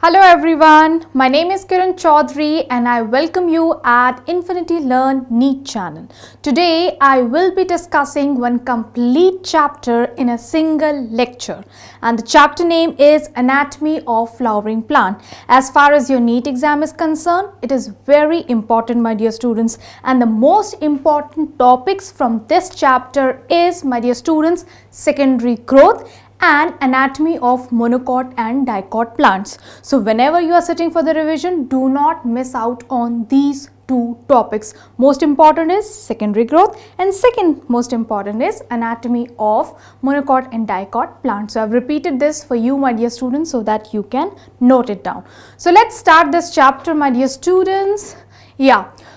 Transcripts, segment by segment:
Hello everyone, my name is Kiran Chaudhary and I welcome you at Infinity Learn NEET channel. Today I will be discussing one complete chapter in a single lecture, and the chapter name is Anatomy of Flowering Plant. As far as your NEET exam is concerned, it is very important, my dear students, and the most important topics from this chapter is, my dear students, secondary growth and anatomy of monocot and dicot plants. So whenever you are sitting for the revision, do not miss out on these two topics. Most important is secondary growth and second most important is anatomy of monocot and dicot plants. So I have repeated this for you, my dear students, so that you can note it down. So let's start this chapter, my dear students.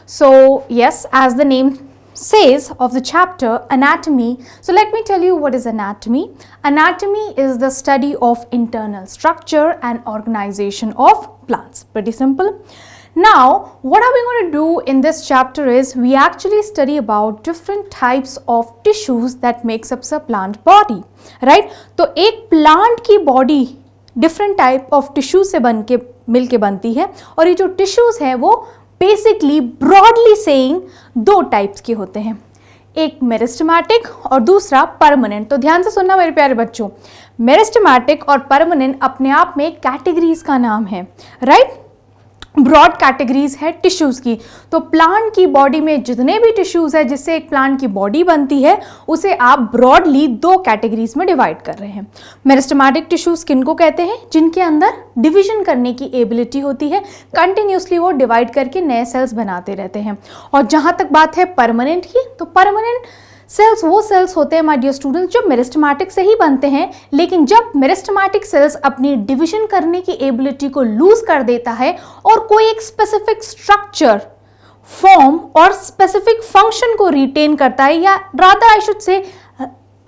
So yes, as the name says of the chapter, anatomy. So let me tell you what is anatomy. Anatomy is the study of internal structure and organization of plants. Pretty simple. Now what are we going to do in this chapter is we actually study about different types of tissues that makes up the plant body, right? तो एक plant की body different type of tissue से बन के मिल के बनती है, और ये जो tissues है वो बेसिकली ब्रॉडली सेइंग दो टाइप्स के होते हैं, एक मेरिस्टेमेटिक और दूसरा परमानेंट. तो ध्यान से सुनना मेरे प्यारे बच्चों, मेरिस्टेमेटिक और परमानेंट अपने आप में कैटेगरीज का नाम है, राइट? ब्रॉड कैटेगरीज है टिश्यूज़ की. तो प्लांट की बॉडी में जितने भी टिश्यूज़ है जिससे एक प्लांट की बॉडी बनती है उसे आप ब्रॉडली दो कैटेगरीज में डिवाइड कर रहे हैं. मेरिस्टेमेटिक टिश्यूज़ किनको कहते हैं? जिनके अंदर डिवीजन करने की एबिलिटी होती है, कंटिन्यूसली वो डिवाइड करके नए सेल्स बनाते रहते हैं. और जहाँ तक बात है परमानेंट की, तो परमानेंट सेल्स वो सेल्स होते हैं, माय डियर स्टूडेंट्स, जो मेरिस्टेमेटिक से ही बनते हैं, लेकिन जब मेरिस्टेमेटिक सेल्स अपनी डिवीजन करने की एबिलिटी को लूज कर देता है और कोई एक स्पेसिफिक स्ट्रक्चर, फॉर्म और स्पेसिफिक फंक्शन को रिटेन करता है, या rather I should say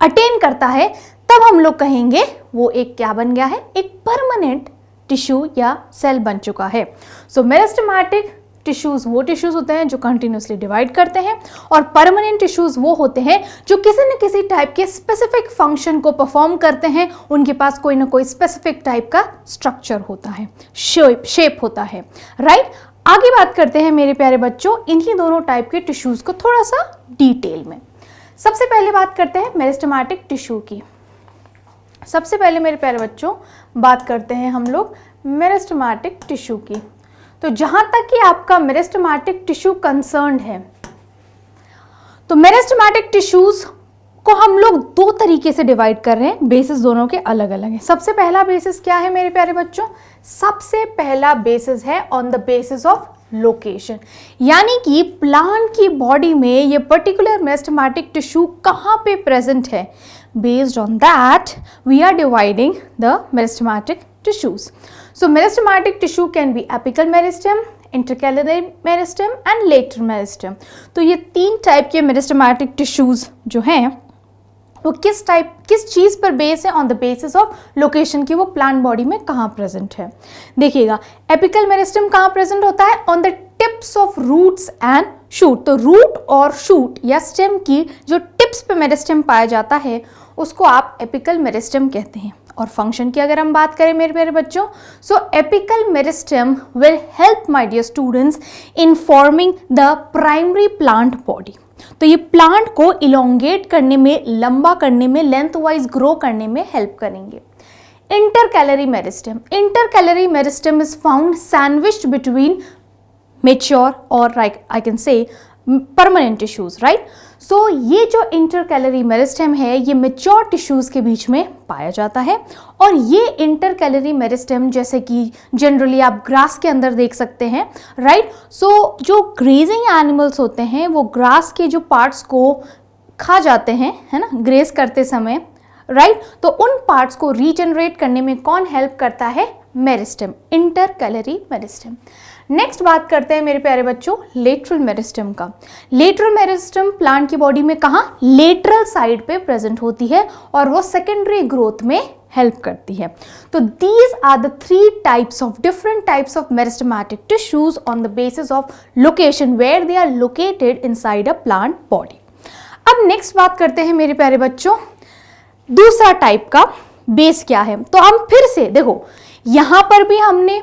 attain करता है, तब हम लोग कहेंगे वो एक क्या बन गया है, एक परमानेंट टिश्यू या सेल बन चुका है. सो मेरिस्टेमेटिक टिश्यूज़ वो टिश्यूज़ होते हैं जो कंटिन्यूसली डिवाइड करते हैं, और परमानेंट टिश्यूज़ वो होते हैं जो किसी न किसी टाइप के स्पेसिफिक फंक्शन को परफॉर्म करते हैं. उनके पास कोई ना कोई स्पेसिफिक टाइप का स्ट्रक्चर होता है, शेप होता है, राइट? आगे बात करते हैं मेरे प्यारे बच्चों इन्हीं दोनों टाइप के टिश्यूज़ को थोड़ा सा डिटेल में. सबसे पहले बात करते हैं मेरिस्टेमेटिक टिश्यू की. सबसे पहले मेरे प्यारे बच्चों बात करते हैं हम लोग मेरिस्टेमेटिक टिश्यू की. तो जहां तक कि आपका मेरिस्टेमेटिक टिश्यू कंसर्न्ड है, तो मेरिस्टेमेटिक टिश्यूज को हम लोग दो तरीके से डिवाइड कर रहे हैं. बेसिस दोनों के अलग अलग हैं. सबसे पहला बेसिस क्या है मेरे प्यारे बच्चों? सबसे पहला बेसिस है on the basis of location, यानी कि प्लांट की बॉडी में ये पर्टिकुलर मेरिस्टेमेटिक टिश्यू कहाँ पे प्रेजेंट है. Based on that we are dividing the meristematic tissues. So meristematic tissue can be apical meristem, intercalary meristem and lateral meristem. तो ये तीन टाइप के मेरिस्टेमेटिक टिश्यूज जो हैं वो किस चीज़ पर बेस है? On the basis of location की वो प्लांट बॉडी में कहाँ प्रेजेंट है. देखिएगा, एपिकल मेरिस्टम कहाँ प्रेजेंट होता है? On the tips of roots and shoot. तो रूट और शूट या स्टेम की जो टिप्स पे मेरिस्टम पाया जाता है उसको आप एपिकल मेरिस्टम कहते हैं. और फंक्शन की अगर हम बात करें मेरे प्यारे बच्चों, so apical meristem will help my dear students in forming the primary plant body. तो ये प्लांट को इलोंगेट करने में, लंबा करने में, लेंथ वाइज ग्रो करने में हेल्प करेंगे. Intercalary meristem. Intercalary meristem is found sandwiched between mature और I can say permanent tissues, right? So ये जो इंटरकैलरी मेरिस्टम है ये मेच्योर टिश्यूज के बीच में पाया जाता है. और ये इंटरकैलरी मेरिस्टम जैसे कि जनरली आप ग्रास के अंदर देख सकते हैं, राइट? सो जो ग्रेजिंग एनिमल्स होते हैं वो ग्रास के जो पार्ट्स को खा जाते हैं, है ना, ग्रेज करते समय, राइट? तो उन पार्ट्स को रीजनरेट करने में कौन हेल्प करता है? Meristem, intercalary meristem. नेक्स्ट बात करते हैं मेरे प्यारे बच्चों लेटरल मेरिस्टम का. लेटरल मेरिस्टम प्लांट की बॉडी में कहाँ? लेटरल साइड पे प्रेजेंट होती है और वो सेकेंडरी ग्रोथ में हेल्प करती है. तो these are the three types of different types of meristematic tissues on the basis of location where they are located inside a plant body. अब नेक्स्ट बात करते हैं मेरे प्यारे बच्चों दूसरा टाइप का बेस क्या है. तो हम फिर से देखो यहाँ पर भी हमने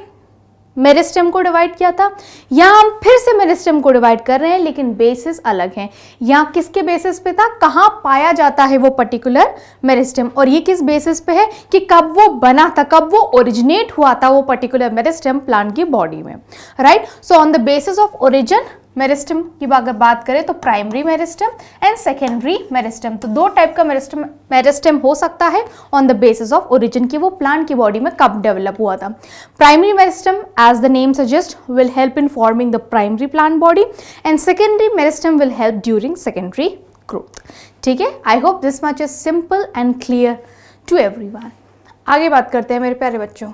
मेरिस्टेम को डिवाइड किया था, यहाँ हम फिर से मेरिस्टेम को डिवाइड कर रहे हैं, लेकिन बेसिस अलग हैं। यहाँ किसके बेसिस पे था, कहाँ पाया जाता है वो पर्टिकुलर मेरिस्टेम, और ये किस बेसिस पे है कि कब वो बना था, कब वो ओरिजिनेट हुआ था वो पर्टिकुलर मेरिस्टेम प्लांट की बॉडी में, right. So on the basis of origin meristem की अगर बात करें तो primary meristem and secondary meristem, तो दो टाइप का मेरिस्टेम हो सकता है on the basis of origin की वो प्लांट की बॉडी में कब डेवलप हुआ था। Primary meristem as the name suggest will help in forming the primary plant body and secondary meristem will help during secondary growth. ठीक है, I hope this much is simple and clear to everyone. आगे बात करते हैं मेरे प्यारे बच्चों,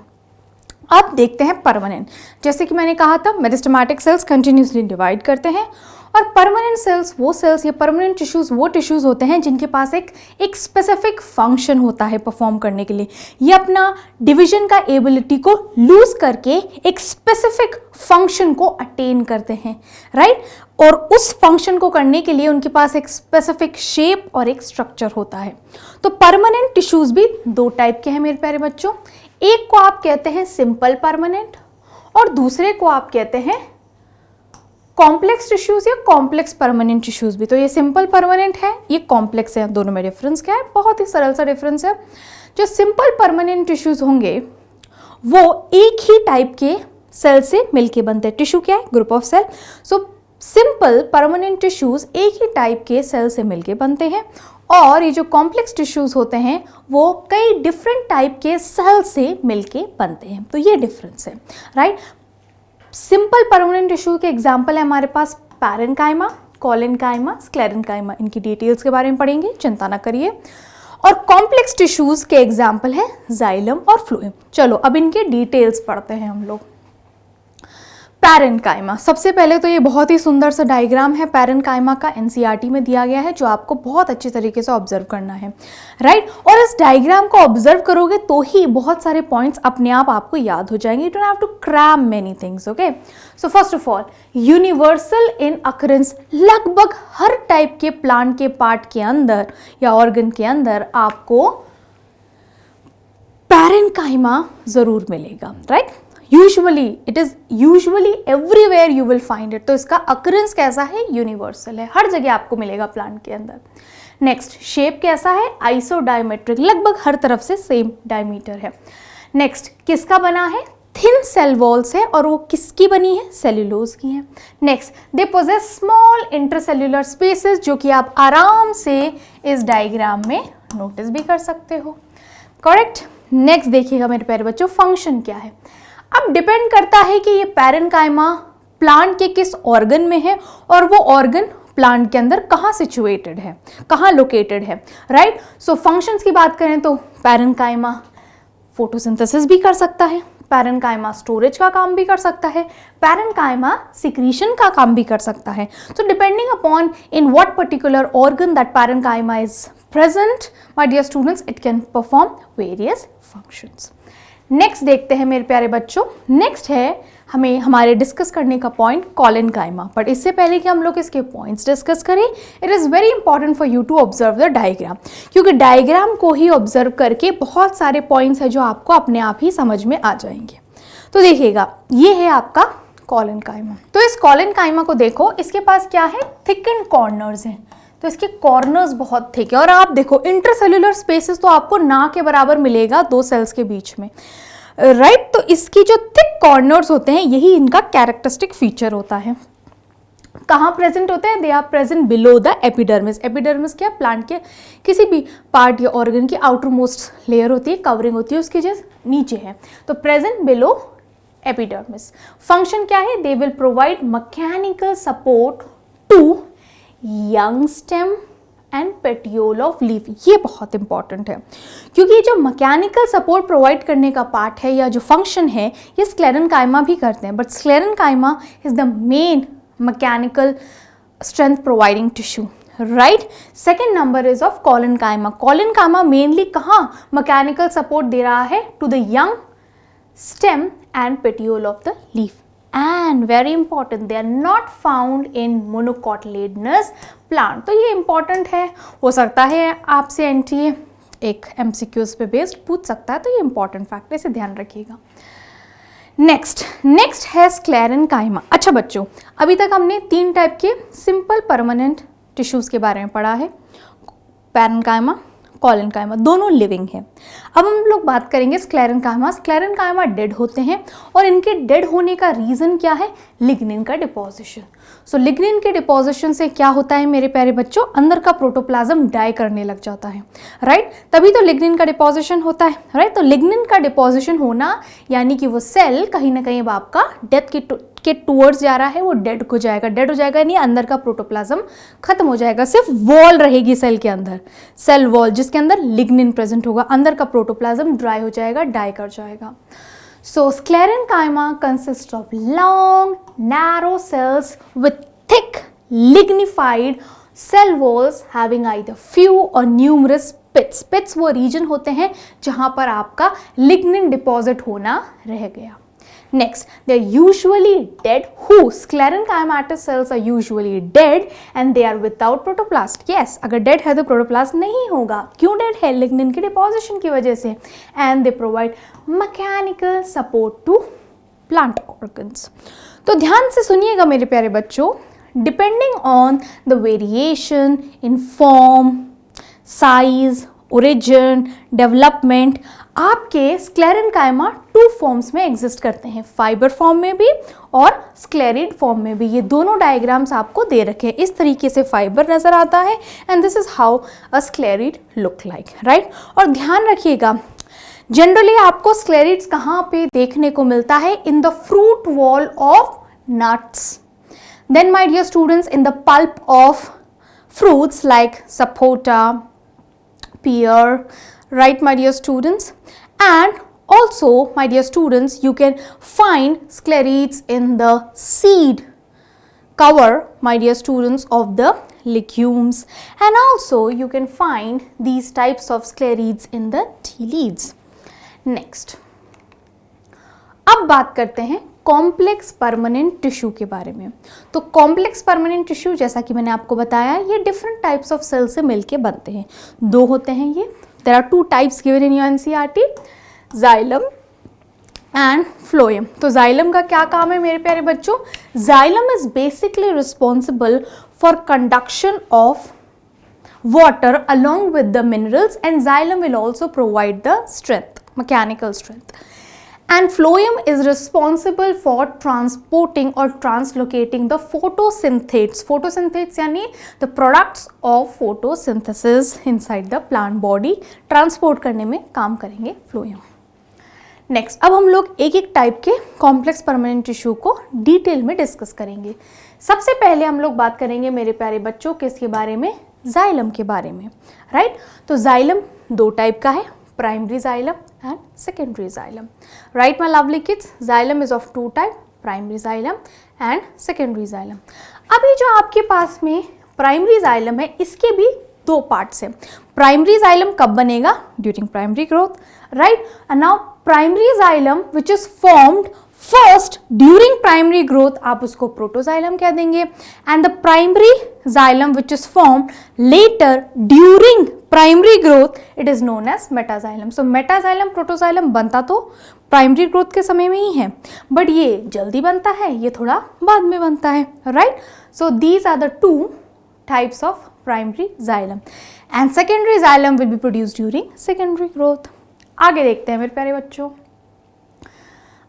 अब देखते हैं परमानेंट। जैसे कि मैंने कहा था मेरिस्टेमेटिक सेल्स कंटिन्यूसली डिवाइड करते हैं, और परमानेंट सेल्स वो सेल्स या परमानेंट टिश्यूज वो टिश्यूज होते हैं जिनके पास एक स्पेसिफिक फंक्शन होता है परफॉर्म करने के लिए। ये अपना डिवीजन का एबिलिटी को लूज करके एक स्पेसिफिक फंक्शन को अटेन करते हैं, राइट। और उस फंक्शन को करने के लिए उनके पास एक स्पेसिफिक शेप और एक स्ट्रक्चर होता है। तो परमानेंट टिश्यूज भी दो टाइप के हैं मेरे प्यारे बच्चों, एक को आप कहते हैं सिंपल परमानेंट और दूसरे को आप कहते हैं कॉम्प्लेक्स टिश्यूज या कॉम्प्लेक्स परमानेंट टिश्यूज भी। तो ये सिंपल परमानेंट है, ये कॉम्प्लेक्स है, दोनों में डिफरेंस क्या है, बहुत ही सरल सा डिफरेंस है। जो सिंपल परमानेंट टिश्यूज होंगे वो एक ही टाइप के सेल से मिलके बनते हैं। टिश्यू क्या है, group of cell. So simple permanent tissues एक ही टाइप के सेल से मिलके बनते हैं, और ये जो कॉम्प्लेक्स टिश्यूज होते हैं वो कई डिफरेंट टाइप के सेल से मिलके बनते हैं। तो ये डिफरेंस है, राइट। सिंपल परमानेंट टिश्यू के एग्जांपल है हमारे पास पैरेन्काइमा, कोलेनकाइमा, स्क्लेरेन्काइमा। इनकी डिटेल्स के बारे में पढ़ेंगे, चिंता ना करिए। और कॉम्प्लेक्स टिश्यूज के एग्जांपल है जाइलम और फ्लोएम। चलो अब इनके डिटेल्स पढ़ते हैं हम लोग। पैरेन्काइमा, सबसे पहले तो ये बहुत ही सुंदर सा डायग्राम है पैरेन्काइमा का, एनसीईआरटी में दिया गया है, जो आपको बहुत अच्छी तरीके से ऑब्जर्व करना है, राइट। और इस डायग्राम को ऑब्जर्व करोगे तो ही बहुत सारे पॉइंट्स अपने आप आपको याद हो जाएंगे। You don't have to cram many things, okay. So first of all, universal in occurrence, लगभग हर टाइप के प्लांट के पार्ट के अंदर या ऑर्गन के अंदर आपको पैरेन्काइमा जरूर मिलेगा, right. It is usually everywhere you will find it. तो इसका अकरेंस कैसा है, यूनिवर्सल है, हर जगह आपको मिलेगा प्लांट के अंदर। नेक्स्ट, शेप कैसा है, आइसोडायमेट्रिक, लगभग हर तरफ से सेम डायमीटर है। नेक्स्ट, किसका बना है, थिन सेल वॉल्स है, और वो किसकी बनी है, सेल्यूलोज की है। Next, they possess small intercellular spaces, जो कि आप आराम से इस डायग्राम में नोटिस भी कर सकते हो, करेक्ट। नेक्स्ट देखिएगा मेरे प्यारे बच्चों, फंक्शन क्या है। अब डिपेंड करता है कि ये पैरेन्काइमा प्लांट के किस ऑर्गन में है और वो ऑर्गन प्लांट के अंदर कहाँ सिचुएटेड है, कहाँ लोकेटेड है, राइट। सो फंक्शंस की बात करें तो पैरेन्काइमा फोटोसिंथेसिस भी कर सकता है, पैरेन्काइमा स्टोरेज का काम भी कर सकता है, पैरेन्काइमा सिक्रीशन का काम भी कर सकता है। So depending upon in what particular organ that parenchyma is present, my dear students, it can perform various functions. Next देखते हैं मेरे प्यारे बच्चों, नेक्स्ट है हमें हमारे डिस्कस करने का पॉइंट कोलेनकाइमा। बट इससे पहले कि हम लोग इसके पॉइंट्स डिस्कस करें, it is very important for you to observe the diagram, क्योंकि डायग्राम को ही ऑब्जर्व करके बहुत सारे पॉइंट्स हैं जो आपको अपने आप ही समझ में आ जाएंगे। तो देखिएगा, ये है आपका कोलेनकाइमा। तो इस कोलेनकाइमा को देखो, इसके पास क्या है, थिकन्ड कॉर्नर्स हैं, तो इसके कॉर्नर्स बहुत थिक है। और आप देखो इंटरसेल्यूलर स्पेसेस तो आपको ना के बराबर मिलेगा दो सेल्स के बीच में, राइट। तो इसकी जो थिक कॉर्नर्स होते हैं यही इनका कैरेक्टरिस्टिक फीचर होता है। कहाँ प्रेजेंट होते हैं, they are present below the epidermis. Epidermis क्या, प्लांट के किसी भी पार्ट या ऑर्गन की आउटर मोस्ट लेयर होती है, कवरिंग होती है, उसके जस्ट नीचे है, तो प्रेजेंट बिलो एपिडर्मिस। फंक्शन क्या है, they will provide mechanical support to young stem and petiole of leaf. ये बहुत इंपॉर्टेंट है, क्योंकि जो मैकेनिकल सपोर्ट प्रोवाइड करने का पार्ट है या जो फंक्शन है, ये स्क्लेरेन्काइमा भी करते हैं, but sclerenchyma is the main mechanical strength providing tissue, right. Second number is of collenchyma. Collenchyma mainly कहाँ मैकेनिकल सपोर्ट दे रहा है, to the young stem and petiole of the leaf. And very important, they are not found in monocotyledonous plant। तो ये important है, हो सकता है आपसे एनटीए एक MCQs पे बेस्ड पूछ सकता है, तो ये इंपॉर्टेंट फैक्ट है, इसे ध्यान रखिएगा। नेक्स्ट है स्क्लेरेन्काइमा। अच्छा बच्चों, अभी तक हमने 3 टाइप के सिंपल परमानेंट टिश्यूज़ के बारे में पढ़ा है, पैरेन्काइमा, कोलेन्काइमा, दोनों लिविंग है। अब हम लोग बात करेंगे स्क्लेरेन्काइमा। स्क्लेरेन्काइमा डेड होते हैं और इनके डेड होने का रीज़न क्या है? लिग्निन का डिपोजिशन। सो लिग्निन के डिपोजिशन से क्या होता है मेरे प्यारे बच्चों? अंदर का प्रोटोप्लाज्म डाई करने लग जाता है, राइट? तभी तो लिग्निन का डिपोजिशन होता है, राइट? तो लिग्निन का डिपोजिशन होना यानी कि वो सेल कहीं ना कहीं अब आपका डेथ के टूवर्ड्स जा रहा है, वो डेड हो जाएगा यानी अंदर का प्रोटोप्लाज्म खत्म हो जाएगा, सिर्फ वॉल रहेगी सेल के अंदर, सेल वॉल जिसके अंदर लिग्निन प्रेजेंट होगा, अंदर का प्रोटोप्लाज्म ड्राई हो जाएगा, डाई कर जाएगा। So sclerenchyma consists of long, narrow cells with thick, lignified cell walls having either few or numerous pits. Pits वो region होते हैं जहाँ पर आपका lignin deposit होना रह गया। Next, they are usually dead. Who? Sclerenchymatous cells are usually dead and they are without protoplast. Yes, अगर dead है तो प्रोटोप्लास्ट नहीं होगा। क्यों dead है? लिग्निन के डिपोजिशन की वजह से। And they provide mechanical support to plant organs. तो ध्यान से सुनिएगा मेरे प्यारे बच्चों, depending on the variation in form, size, origin, development, आपके स्क्लेरेन्काइमा 2 फॉर्म्स में एग्जिस्ट करते हैं, फाइबर फॉर्म में भी और स्क्लेरिड फॉर्म में भी। ये दोनों डायग्राम्स आपको दे रखे हैं, इस तरीके से फाइबर नजर आता है and this is how a sclereid look like, right? और ध्यान रखिएगा, जनरली आपको स्क्लेरिड्स कहाँ पे देखने को मिलता है? In the fruit wall of nuts, then my dear students in the pulp of fruits like sapota, pear, right my dear students? And also my dear students, you can find sclerids in the seed cover my dear students of the legumes, and also you can find these types of sclerids in the tea leaves. Next, अब बात करते हैं complex permanent tissue के बारे में। तो complex permanent tissue जैसा कि मैंने आपको बताया, ये डिफरेंट टाइप्स ऑफ सेल से मिलके बनते हैं। 2 होते हैं ये। There are 2 types given in your NCERT, xylem and phloem. तो जाइलम का क्या काम है मेरे प्यारे बच्चों? Xylem is basically responsible for conduction of water along with the minerals, and xylem will also provide the strength, mechanical strength. And phloem is responsible for transporting or translocating the photosynthates. Photosynthates यानी the products of photosynthesis inside the plant body, transport करने में काम करेंगे phloem. Next, अब हम लोग एक एक टाइप के कॉम्प्लेक्स परमानेंट टिश्यू को डिटेल में डिस्कस करेंगे। सबसे पहले हम लोग बात करेंगे मेरे प्यारे बच्चों किसके बारे में? जाइलम के बारे में, राइट? तो जाइलम 2 टाइप का है, primary xylem and secondary xylem, right my lovely kids? Xylem is of 2 type, primary xylem and secondary xylem. अभी जो आपके पास में प्राइमरी जाइलम है, इसके भी 2 पार्ट्स हैं। प्राइमरी जाइलम कब बनेगा? During primary growth, right? And now primary xylem which is formed first during primary growth, आप उसको प्रोटोजाइलम कह देंगे, and the primary xylem which is formed later during primary growth, it is known as metaxylem. So metaxylem protoxylem बनता तो primary growth के समय में ही है, बट ये जल्दी बनता है, ये थोड़ा बाद में बनता है, right? So these are the 2 types of primary xylem and secondary xylem will be produced during secondary growth. आगे देखते हैं मेरे प्यारे बच्चों,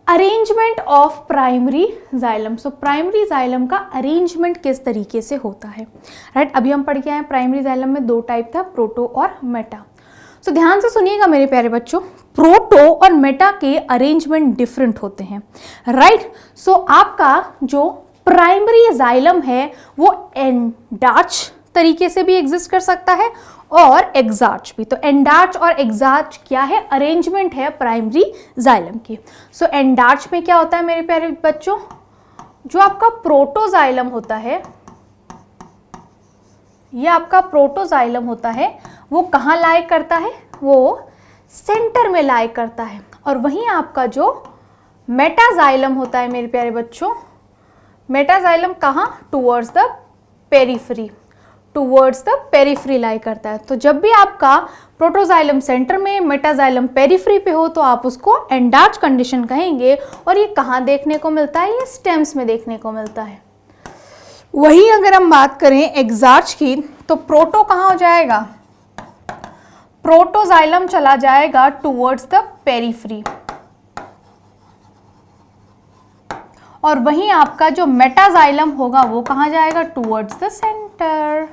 arrangement of primary xylem. So primary xylem का अरेंजमेंट किस तरीके से होता है, राइट? अभी हम पढ़ के आए प्राइमरी जाइलम में 2 टाइप था, प्रोटो और मेटा। सो ध्यान से सुनिएगा मेरे प्यारे बच्चों, प्रोटो और मेटा के अरेंजमेंट डिफरेंट होते हैं, राइट? सो आपका जो प्राइमरी जाइलम है वो एंडार्च तरीके से भी एग्जिस्ट कर सकता है और एग्जार्च भी। तो एंडार्च और एग्जार्च क्या है? अरेंजमेंट है प्राइमरी जाइलम की। सो एंडार्च में क्या होता है मेरे प्यारे बच्चों? जो आपका प्रोटोजाइलम होता है, ये आपका प्रोटोजाइलम होता है, वो कहाँ लाई करता है? वो सेंटर में लाई करता है। और वहीं आपका जो मेटाजाइलम होता है मेरे प्यारे बच्चों, मेटाजाइलम कहाँ? Towards the periphery, towards the periphery lie करता है। तो जब भी आपका प्रोटोजाइलम सेंटर में, मेटाजाइलम पेरिफ्री पे हो तो आप उसको एंडार्च कंडीशन कहेंगे। और ये कहाँ देखने को मिलता है? ये स्टेम्स में देखने को मिलता है। वही अगर हम बात करें एक्सार्च की तो प्रोटो कहाँ हो जाएगा? प्रोटोजाइलम चला जाएगा टूवर्ड्स द पेरिफ्री, और वहीं आपका जो मेटाजाइलम होगा वो कहाँ जाएगा? Towards the centre.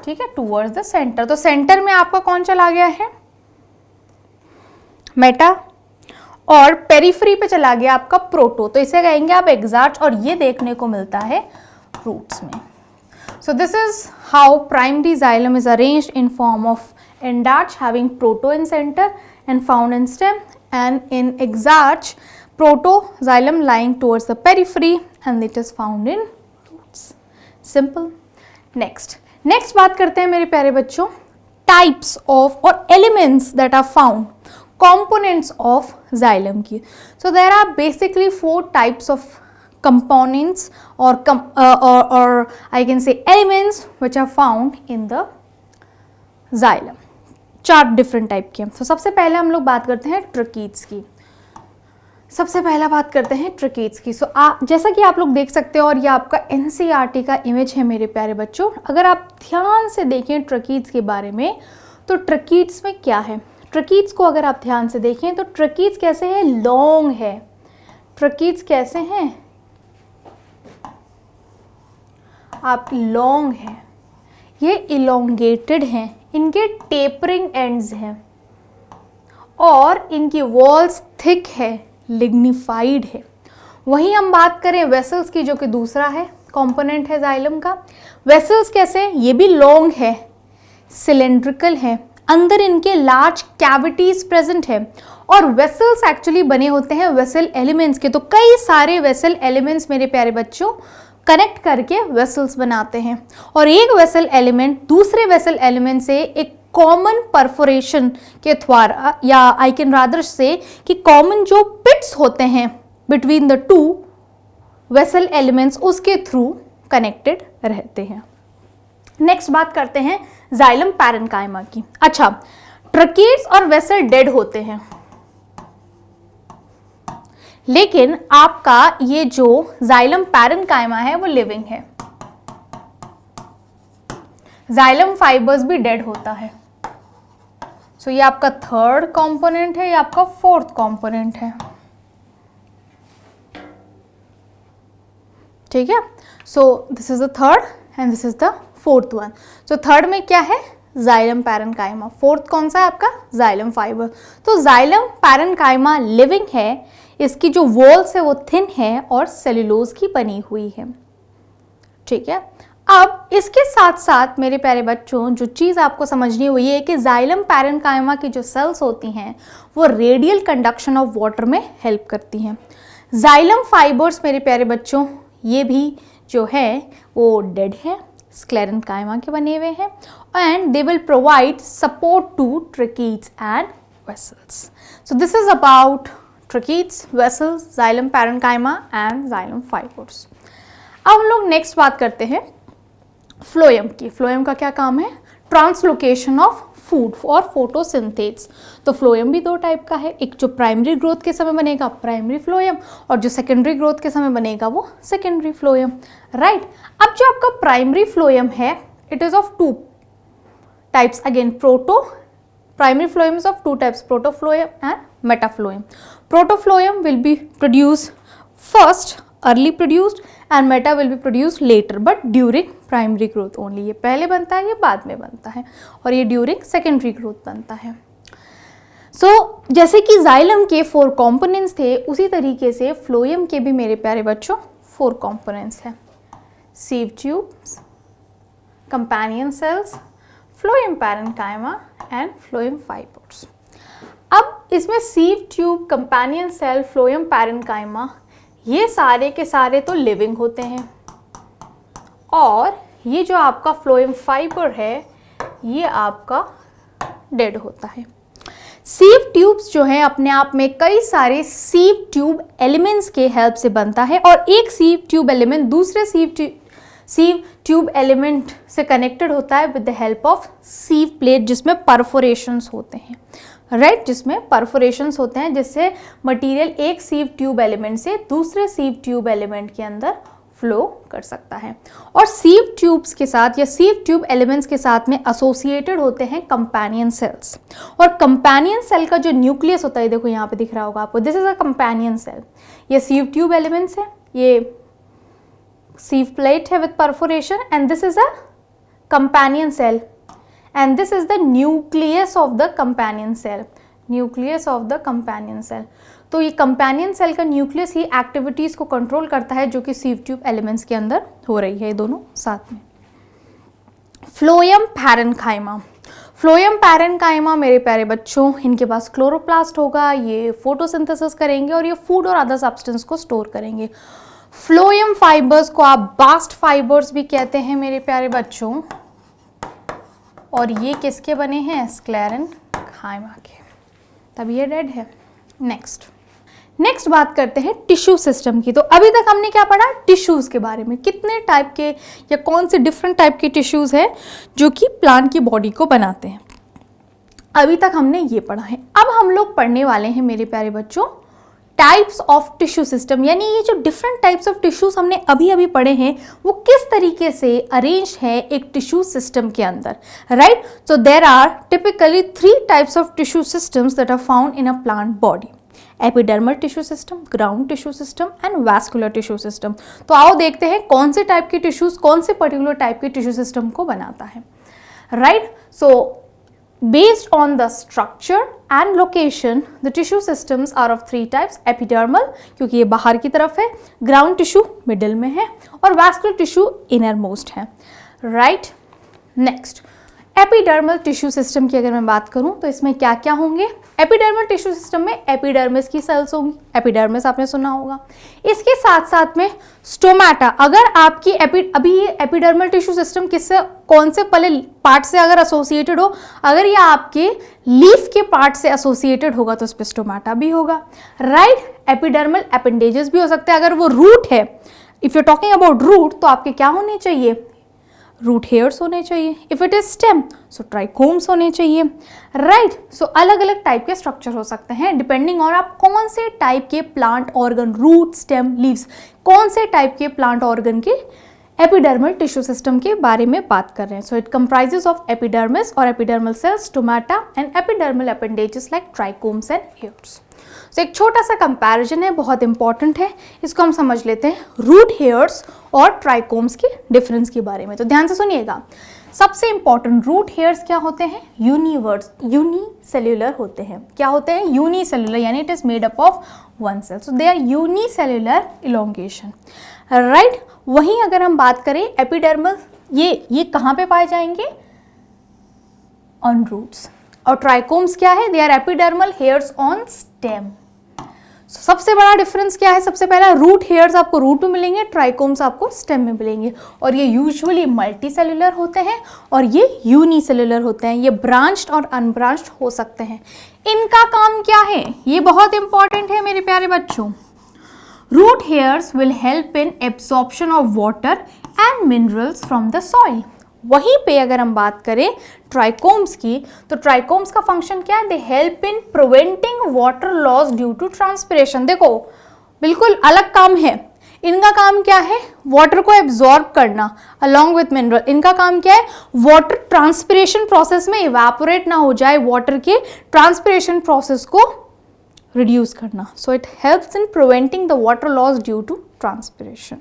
ठीक है, टूवर्ड्स द सेंटर। तो सेंटर में आपका कौन चला गया है? मेटा, और पेरिफ्री पे चला गया आपका प्रोटो। तो इसे कहेंगे आप एक्सार्च, और ये देखने को मिलता है रूट्स में। So this is how primary xylem is arranged in form of endarch having proto in center and found in stem, and in exarch protoxylem lying towards the periphery and it is found in roots. Simple. Next बात करते हैं मेरे प्यारे बच्चों types of or elements that are found, components of xylem की। So there are basically 4 types of components or I can say elements which are found in the xylem। 4 different type के। तो सबसे पहले हम लोग बात करते हैं ट्रकीट्स की। सो जैसा कि आप लोग देख सकते हो, और ये आपका NCERT का इमेज है मेरे प्यारे बच्चों। अगर आप ध्यान से देखें ट्रकीट्स के बारे में, तो ट्रकीट्स में क्या है? ट्रकीट्स को अगर आप ध्यान से देखें तो ट्रकीट्स कैसे हैं? लॉन्ग है। ट्रकीट्स कैसे हैं? आप लॉन्ग है, ये इलोंगेटेड हैं, इनके टेपरिंग एंड्स हैं, और इनकी वॉल्स थिक है, लिग्निफाइड है। वहीं हम बात करें वेसल्स की, जो कि दूसरा है कंपोनेंट है जाइलम का। वेसल्स कैसे? ये भी लॉन्ग है, सिलेंड्रिकल है, अंदर इनके लार्ज कैविटीज प्रेजेंट है, और वेसल्स एक्चुअली बने होते हैं वेसल एलिमेंट्स के। तो कई सारे वेसल एलिमेंट्स मेरे प्यारे बच्चों कनेक्ट करके वेसल्स बनाते हैं, और एक वेसल एलिमेंट दूसरे वेसल एलिमेंट से एक कॉमन परफोरेशन के द्वारा, या आई कैन रादर से कि कॉमन जो पिट्स होते हैं बिटवीन द 2 वेसल एलिमेंट्स, उसके थ्रू कनेक्टेड रहते हैं। नेक्स्ट बात करते हैं जाइलम पैरेन्काइमा की। अच्छा, ट्रकीट्स और वेसल डेड होते हैं, लेकिन आपका ये जो जाइलम पैरेन्काइमा है वो लिविंग है। जाइलम फाइबर्स भी डेड होता है। सो ये आपका 3rd कंपोनेंट है, ये आपका 4th कंपोनेंट है। ठीक है, सो this is the 3rd and this is the 4th one. So 3rd में क्या है? Xylem parenchyma. 4th कौन सा है आपका? Xylem fibre. तो जाइलम पैरेन्काइमा लिविंग है, इसकी जो वॉल्स है वो थिन है और सेल्यूलोज की बनी हुई है। ठीक है, अब इसके साथ साथ मेरे प्यारे बच्चों जो चीज़ आपको समझनी है वो ये है कि जाइलम पैरेन्काइमा की जो सेल्स होती हैं वो रेडियल कंडक्शन ऑफ वाटर में हेल्प करती हैं। जाइलम फाइबर्स मेरे प्यारे बच्चों ये भी जो है वो डेड है, स्क्लेरेन्काइमा के बने हुए हैं, and they will provide support to tracheids and vessels. So this is about tracheids, vessels, xylem parenchyma and xylem fibres. अब हम लोग नेक्स्ट बात करते हैं फ्लोएम की। फ्लोएम का क्या काम है? ट्रांसलोकेशन ऑफ फूड और फोटोसिंथेसिस। तो फ्लोएम भी 2 टाइप का है, एक जो प्राइमरी ग्रोथ के समय बनेगा प्राइमरी फ्लोएम, और जो सेकेंडरी ग्रोथ के समय बनेगा वो सेकेंडरी फ्लोएम। राइट, अब जो आपका प्राइमरी फ्लोएम है it is of 2 types again. primary phloem is of 2 types, protofloem and metafloem. Protofloem will be produced first, early produced, and meta will be produced later but during primary growth only. ये पहले बनता है, ये बाद में बनता है, और ये during secondary growth बनता है. जैसे कि जाइलम के 4 कंपोनेंट्स थे उसी तरीके से फ्लोएम के भी मेरे प्यारे बच्चों 4 कंपोनेंट्स हैं. Sieve tubes, companion cells, phloem parenchyma and phloem fibres. अब इसमें sieve tube, companion cell, phloem parenchyma ये सारे के सारे तो लिविंग होते हैं, और ये जो आपका फ्लोएम फाइबर है ये आपका डेड होता है. सीव ट्यूब्स जो है अपने आप में कई सारे सीव ट्यूब एलिमेंट्स के हेल्प से बनता है, और एक सीव ट्यूब एलिमेंट दूसरे सीव ट्यूब एलिमेंट से कनेक्टेड होता है with the help of sieve plate, जिसमें परफोरेशंस होते हैं, राइट, जिसमें परफोरेशंस होते हैं, जिससे मटेरियल एक सीव ट्यूब एलिमेंट से दूसरे सीव ट्यूब एलिमेंट के अंदर फ्लो कर सकता है। और सीव ट्यूब्स के साथ या सीव ट्यूब एलिमेंट्स के साथ में एसोसिएटेड होते हैं कंपेनियन सेल्स। और कंपेनियन सेल का जो न्यूक्लियस होता है, देखो यहाँ पे दिख रहा होगा आपको, this is a companion cell. ये सीव ट्यूब एलिमेंट्स है, ये सीव प्लेट है with perforation, and this is a companion cell, and this is the nucleus of the companion cell, nucleus of the companion cell। तो ये companion cell का nucleus ही activities को control करता है जो कि सीव ट्यूब एलिमेंट्स के अंदर हो रही है, ये दोनों साथ में। फ्लोएम पैरेन्काइमा, फ्लोएम पैरेन्काइमा मेरे प्यारे बच्चों, इनके पास क्लोरोप्लास्ट होगा, ये फोटोसिंथेसिस करेंगे और ये फूड और अदर सब्सटेंस को स्टोर करेंगे। फ्लोएम फाइबर्स को आप बास्ट फाइबर्स भी कहते हैं मेरे प्यारे बच्चों, और ये किसके बने हैं, स्क्लेरेन्काइमा के, तब ये डेड है। नेक्स्ट बात करते हैं टिश्यू सिस्टम की। तो अभी तक हमने क्या पढ़ा, टिश्यूज के बारे में, कितने टाइप के या कौन से डिफरेंट टाइप के टिश्यूज हैं जो कि प्लांट की बॉडी को बनाते हैं, अभी तक हमने ये पढ़ा है। अब हम लोग पढ़ने वाले हैं मेरे प्यारे बच्चों टाइप्स ऑफ टिश्यू सिस्टम, यानी ये जो डिफरेंट टाइप्स ऑफ टिश्यूज हमने अभी अभी पढ़े हैं वो किस तरीके से अरेंज है एक टिश्यू सिस्टम के अंदर, right. So there are typically 3 types of tissue systems that are found in a plant body, epidermal tissue system, ground tissue system and vascular tissue system. तो आओ देखते हैं कौन से टाइप के टिश्यूज कौन से पर्टिकुलर टाइप के टिश्यू सिस्टम को बनाता है, right. So based on the structure and location, the tissue systems are of 3 types, epidermal क्योंकि ये बाहर की तरफ है, ground tissue middle में है, और vascular tissue innermost है, right। next epidermal tissue system की अगर मैं बात करूं तो इसमें क्या क्या होंगे। एपिडर्मल टिश्यू सिस्टम में एपिडर्मिस की सेल्स होंगी, एपिडर्मिस आपने सुना होगा। इसके साथ साथ में स्टोमेटा, अगर आपकी अभी ये एपिडर्मल टिश्यू सिस्टम किससे, कौन से पहले पार्ट से अगर एसोसिएटेड हो, अगर ये आपके लीफ के पार्ट से एसोसिएटेड होगा तो उस पर स्टोमेटा भी होगा, राइट। एपिडर्मल अपेंडेजेस भी हो सकते हैं, अगर वो रूट है, if you talking about root तो आपके क्या होने चाहिए, रूट हेयर्स होने चाहिए। If it is stem so trichomes होने चाहिए, राइट। सो अलग अलग टाइप के स्ट्रक्चर हो सकते हैं डिपेंडिंग ऑन आप कौन से टाइप के plant organ, root, stem, leaves, कौन से टाइप के प्लांट ऑर्गन के एपिडर्मल टिश्यू सिस्टम के बारे में बात कर रहे हैं। So it comprises of epidermis और epidermal cells, stomata and epidermal appendages like trichomes and hairs. तो एक छोटा सा कंपैरिजन है, बहुत इंपॉर्टेंट है, इसको हम समझ लेते हैं रूट हेयर्स और ट्राइकोम्स के डिफरेंस के बारे में। तो ध्यान से सुनिएगा, सबसे इंपॉर्टेंट, रूट हेयर्स क्या होते हैं, यूनिसेल्युलर होते हैं। क्या होते हैं, यूनिसेल्युलर, यानी it is made up of one cell, so they are unicellular elongation, right. वहीं अगर हम बात करें एपिडर्मल, ये कहाँ पे पाए जाएंगे, ऑन रूट्स। और ट्राइकोम्स क्या है, they are epidermal hairs on stem. सबसे बड़ा डिफरेंस क्या है, सबसे पहला रूट हेयर्स आपको रूट में मिलेंगे, ट्राइकोम्स आपको स्टेम में मिलेंगे, और ये यूजुअली मल्टी सेल्युलर होते हैं और ये यूनिसेल्युलर होते हैं, ये ब्रांच्ड और अनब्रांच्ड हो सकते हैं। इनका काम क्या है, ये बहुत इंपॉर्टेंट है मेरे प्यारे बच्चों। Root hairs will help in absorption of water and minerals from the soil. वहीं पे अगर हम बात करें ट्राइकोम्स की, तो ट्राइकोम्स का फंक्शन क्या है, they help in preventing water loss due to transpiration. देखो बिल्कुल अलग काम है, इनका काम क्या है, वाटर को एब्जॉर्ब करना अलॉन्ग विथ मिनरल। इनका काम क्या है, वाटर ट्रांसपिरेशन प्रोसेस में इवेपोरेट ना हो जाए, वाटर के ट्रांसपिरेशन प्रोसेस को रिड्यूस करना। So it helps in preventing the water loss due to transpiration.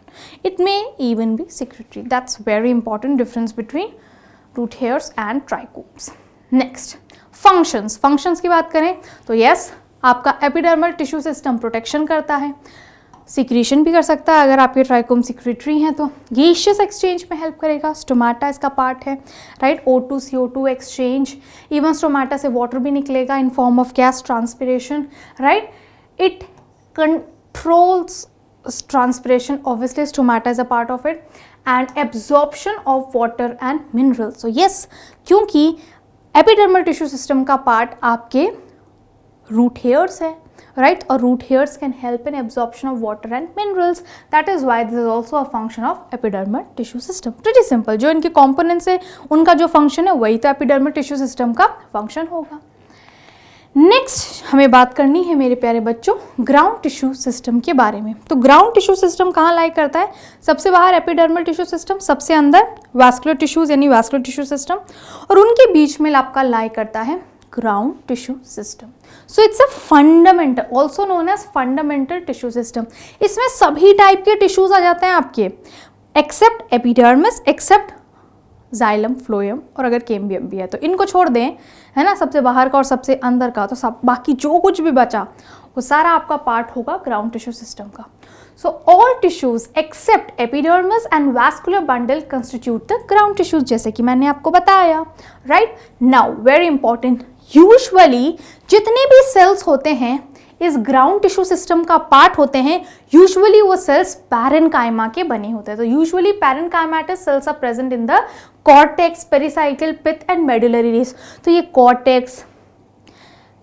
It may even be secretory. That's very important difference between root hairs and trichomes. Next, functions. Functions की बात करें तो yes, आपका epidermal tissue system protection करता है, secretion भी कर सकता है, अगर आपके ट्राइकोम secretory हैं तो gaseous exchange में help करेगा, स्टोमेटा इसका पार्ट है, right, O2 CO2 exchange, even stomata से water भी निकलेगा in form of gas transpiration, right. It controls transpiration, obviously stomata is a part of it, and absorption of water and minerals. So yes, क्योंकि epidermal tissue system का part आपके root hairs है, right? Or root hairs can help in absorption of water and minerals. That is why this is also a function of epidermal tissue system. Pretty simple. जो इनके components है उनका जो function है वही तो epidermal tissue system का function होगा. नेक्स्ट हमें बात करनी है मेरे प्यारे बच्चों ग्राउंड टिश्यू सिस्टम के बारे में. तो ग्राउंड टिश्यू सिस्टम कहाँ लाई करता है? सबसे बाहर एपिडर्मल टिश्यू सिस्टम, सबसे अंदर वैस्कुलर टिश्यूज यानी वैस्कुलर टिश्यू सिस्टम, और उनके बीच में आपका लाई करता है ground tissue system. So it's a fundamental, also known as fundamental tissue system. इसमें सभी टाइप के टिश्यूज आ जाते हैं आपके, except epidermis, except xylem, phloem, और अगर कैम्बियम भी है तो इनको छोड़ दें, है ना, सबसे बाहर का और सबसे अंदर का, तो सब बाकी जो कुछ भी बचा वो सारा आपका पार्ट होगा ग्राउंड टिश्यू सिस्टम का. So all tissues except epidermis and vascular bundle constitute the ground tissues, जैसे कि मैंने आपको बताया. Right now very important, usually जितने भी सेल्स होते हैं इस ग्राउंड टिश्यू सिस्टम का पार्ट होते हैं, यूजुअली वो सेल्स पैरेन्काइमा के बने होते हैं. तो usually parenchymatous cells are present in the cortex, pericycle, pith and medullary rays. तो ये कॉर्टेक्स,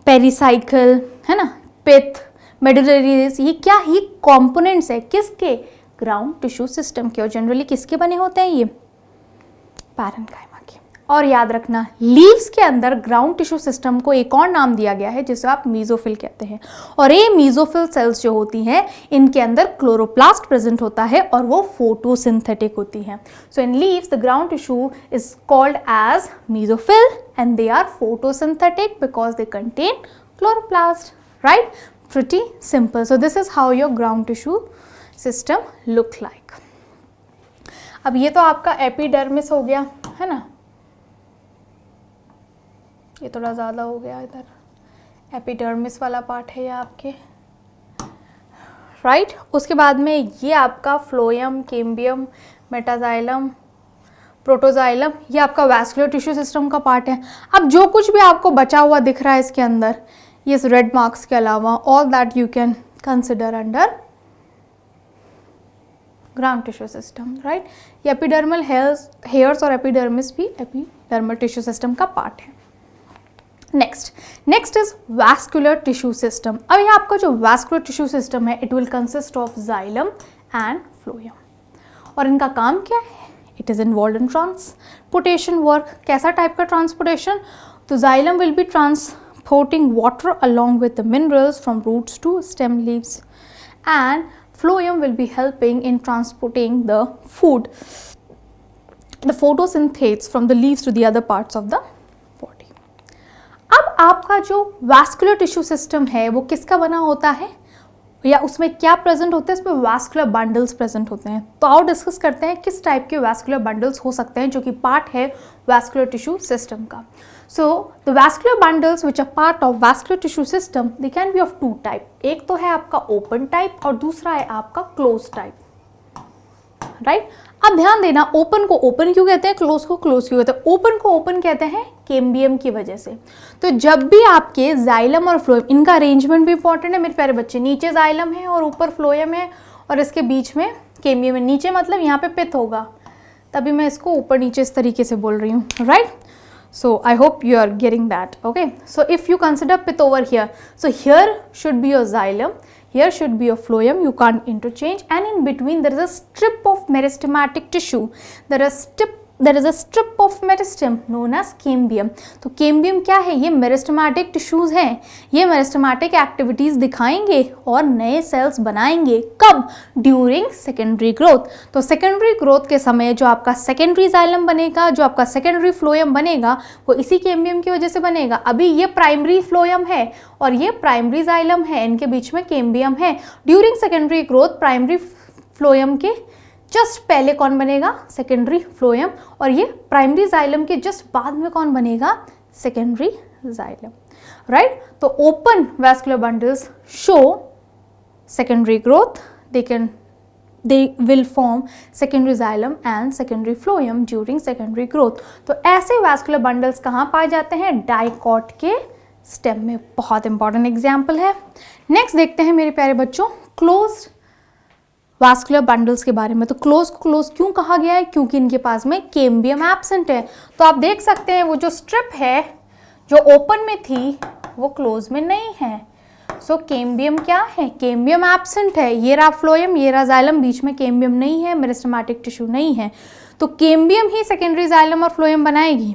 पेरिसाइकिल, है ना, पिथ, मेडुलरी रेस, ये क्या ही कंपोनेंट्स है किसके? ग्राउंड टिश्यू सिस्टम के. और जनरली किसके बने होते हैं? ये पैरेन्काइमा के. और याद रखना लीव्स के अंदर ग्राउंड टिश्यू सिस्टम को एक और नाम दिया गया है जिसे आप मीजोफिल कहते हैं. और ये मीजोफिल सेल्स जो होती हैं इनके अंदर क्लोरोप्लास्ट प्रेजेंट होता है और वो फोटोसिंथेटिक होती हैं. So in leaves the ground tissue is called as mesophyll and they are photosynthetic because they contain chloroplast. Right, pretty simple. So this is how your ground tissue system look like. अब ये तो आपका epidermis हो गया, है ना, ये थोड़ा ज़्यादा हो गया इधर, एपिडर्मिस वाला पार्ट है ये आपके. राइट, उसके बाद में ये आपका फ्लोएम, कैम्बियम, मेटाजाइलम, प्रोटोजाइलम, ये आपका वैस्कुलर टिश्यू सिस्टम का पार्ट है. अब जो कुछ भी आपको बचा हुआ दिख रहा है इसके अंदर, ये रेड मार्क्स के अलावा, all that you can consider under ground tissue system. Right, ये एपिडर्मल हेयर्स और एपिडर्मिस भी एपिडर्मल टिश्यू सिस्टम का पार्ट है. Next is vascular tissue system. अब ये आपका जो वैस्कुलर टिश्यू सिस्टम है it will consist of xylem and phloem. और इनका काम क्या है? It is involve in transportation work. कैसा टाइप का ट्रांसपोर्टेशन? तो xylem will be transporting water along with the minerals from roots to stem leaves, and phloem will be helping in transporting the food, the photosynthase from the leaves to the other parts of the body. अब आपका जो vascular tissue system है वो किसका बना होता है या उसमें क्या प्रेजेंट होते हैं? इसमें वैस्कुलर बंडल्स प्रेजेंट होते हैं. तो आओ डिस्कस करते हैं किस टाइप के वैस्कुलर बंडल्स हो सकते हैं जो कि पार्ट है वैस्कुलर टिश्यू सिस्टम का. So the vascular bundles which are part of vascular tissue system they can be of two type. एक तो है आपका open type और दूसरा है आपका closed type. Right? अब ध्यान देना, ओपन को ओपन क्यों कहते हैं, क्लोज को क्लोज क्यों कहते हैं? ओपन को ओपन कहते हैं कैम्बियम की वजह से. तो जब भी आपके जाइलम और फ्लोएम, इनका अरेंजमेंट भी इंपॉर्टेंट है मेरे प्यारे बच्चे. नीचे जाइलम है और ऊपर फ्लोएम है और इसके बीच में कैम्बियम है. नीचे मतलब यहाँ पे पिथ होगा, तभी मैं इसको ऊपर नीचे इस तरीके से बोल रही हूँ. Right, so I hope you are getting that. Okay, so if you consider pith over here, so here should be your xylem, here should be your phloem, you can't interchange, and in between there is a strip of meristematic tissue. There is a strip of meristem known as cambium. तो cambium क्या है? ये meristematic tissues हैं. ये meristematic activities दिखाएंगे और नए sales बनाएंगे. कब? During secondary growth. तो सेकेंडरी ग्रोथ के समय जो आपका सेकेंडरी जाइलम बनेगा, जो आपका सेकेंडरी फ्लोएम बनेगा, वो इसी कैम्बियम की वजह से बनेगा. अभी ये प्राइमरी फ्लोएम है और ये प्राइमरी जाइलम है, इनके बीच में कैम्बियम है. During secondary growth primary phloem के जस्ट पहले कौन बनेगा? Secondary phloem. और ये प्राइमरी जाइलम के जस्ट बाद में कौन बनेगा? Secondary xylem. राइट, तो open vascular bundles show secondary growth, they will form secondary xylem and secondary phloem during secondary growth. तो ऐसे vascular bundles कहाँ पाए जाते हैं? डाइकॉट के स्टेम में. बहुत इंपॉर्टेंट एग्जाम्पल है. नेक्स्ट देखते हैं मेरे प्यारे बच्चों क्लोज्ड वास्कुलर बंडल्स के बारे में. तो क्लोज क्यों कहा गया है? क्योंकि इनके पास में कैम्बियम एब्सेंट है. तो आप देख सकते हैं वो जो स्ट्रिप है जो ओपन में थी वो क्लोज में नहीं है. सो कैम्बियम क्या है? कैम्बियम एब्सेंट है। ये रहा फ्लोएम, ये रहा जाइलम, बीच में कैम्बियम नहीं है, मेरिस्टेमेटिक टिश्यू नहीं है, तो कैम्बियम ही सेकेंडरी जाइलम और फ्लोएम बनाएगी,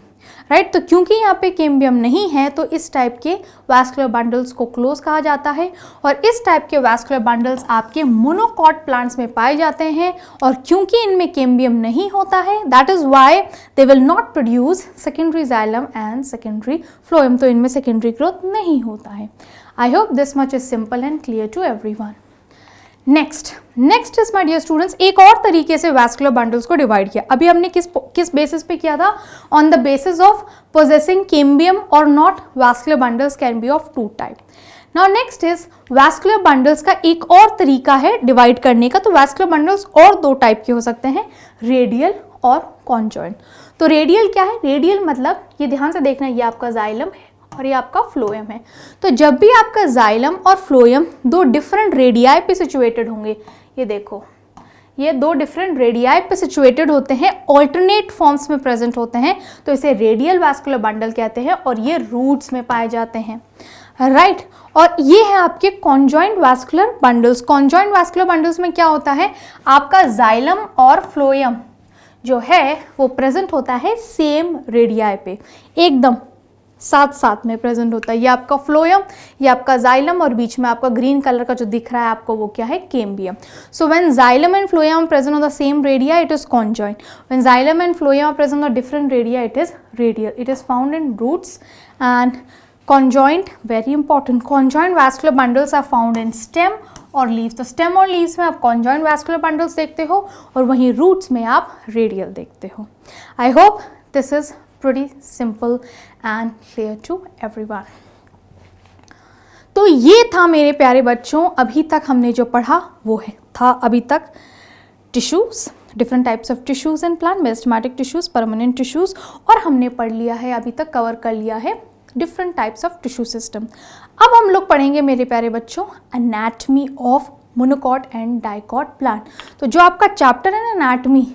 राइट। तो क्योंकि यहाँ पे कैम्बियम नहीं है तो इस टाइप के वैस्कुलर बंडल्स को क्लोज कहा जाता है, और इस टाइप के वैस्कुलर बंडल्स आपके मोनोकॉट प्लांट्स में पाए जाते हैं, और क्योंकि इनमें कैम्बियम नहीं होता है, that is why they will not produce secondary xylem and secondary phloem, तो इनमें सेकेंडरी ग्रोथ नहीं होता है। I hope this much is simple and clear to everyone. Next is my dear students, एक और तरीके से वैस्कुलर बंडल्स को डिवाइड किया। अभी हमने किस बेसिस पे किया था? On the basis of possessing cambium और not. Vascular bundles can be of two type. Now next is vascular bundles का एक और तरीका है डिवाइड करने का। तो वैस्कुलर बंडल्स और दो टाइप के हो सकते हैं, रेडियल और कॉन्जॉइंट। तो रेडियल क्या है? रेडियल मतलब, ये ध्यान से देखना, ये आपका जाइलम है और ये आपका फ्लोएम है। तो जब भी आपका जाइलम और फ्लोएम दो डिफरेंट रेडियाई पे सिचुएटेड होंगे, ये देखो, ये दो डिफरेंट रेडियाई पे सिचुएटेड होते हैं, ऑल्टरनेट फॉर्म्स में प्रेजेंट होते हैं, तो इसे रेडियल वैस्कुलर बंडल कहते हैं, और ये रूट्स में पाए जाते हैं, राइट। और ये है आपके conjoint vascular bundles. Conjoint vascular bundles में क्या होता है? आपका जाइलम और फ्लोएम जो है वो प्रेजेंट होता है सेम रेडियाई पे, एकदम साथ साथ में प्रेजेंट होता है। ये आपका फ्लोएम, ये आपका जाइलम, और बीच में आपका ग्रीन कलर का जो दिख रहा है आपको वो क्या है? Cambium. So when xylem and phloem are present on the same radii, it is conjoint. When xylem and phloem are present on different radii, it is radial. It is found in roots and conjoint, very important, conjoint vascular bundles are found in stem और leaves। तो stem और leaves में आप conjoint vascular bundles देखते हो, और वहीं roots में आप radial देखते हो। I hope this is pretty simple and clear to everyone। तो ये था मेरे प्यारे बच्चों, अभी तक हमने जो पढ़ा वो है था अभी तक tissues, different types of tissues in plant, meristematic tissues, permanent tissues, और हमने पढ़ लिया है, अभी तक कवर कर लिया है different types of tissue system. अब हम लोग पढ़ेंगे मेरे प्यारे बच्चों anatomy of monocot and dicot plant. तो जो आपका चैप्टर है ना एनाटॉमी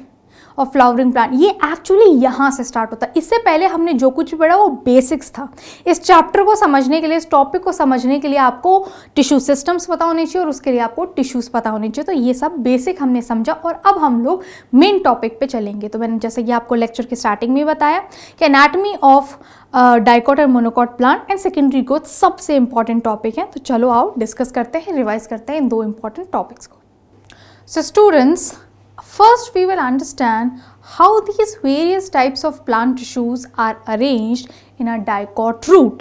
ऑफ फ्लावरिंग प्लांट, ये एक्चुअली यहाँ से स्टार्ट होता है। इससे पहले हमने जो कुछ भी पढ़ा वो बेसिक्स था। इस चैप्टर को समझने के लिए, इस टॉपिक को समझने के लिए आपको टिश्यू सिस्टम्स पता होने चाहिए और उसके लिए आपको टिश्यूज़ पता होने चाहिए। तो ये सब बेसिक हमने समझा, और अब हम लोग मेन टॉपिक पे चलेंगे। तो मैंने जैसे कि आपको लेक्चर की स्टार्टिंग में बताया कि एनाटॉमी ऑफ डाइकॉट और monocot plant and secondary growth सबसे इंपॉर्टेंट टॉपिक है। तो चलो आओ डिस्कस करते हैं, रिवाइज करते हैं इन दो इंपॉर्टेंट टॉपिक्स को। So students, first we will understand how these various types of plant tissues are arranged in a dicot root.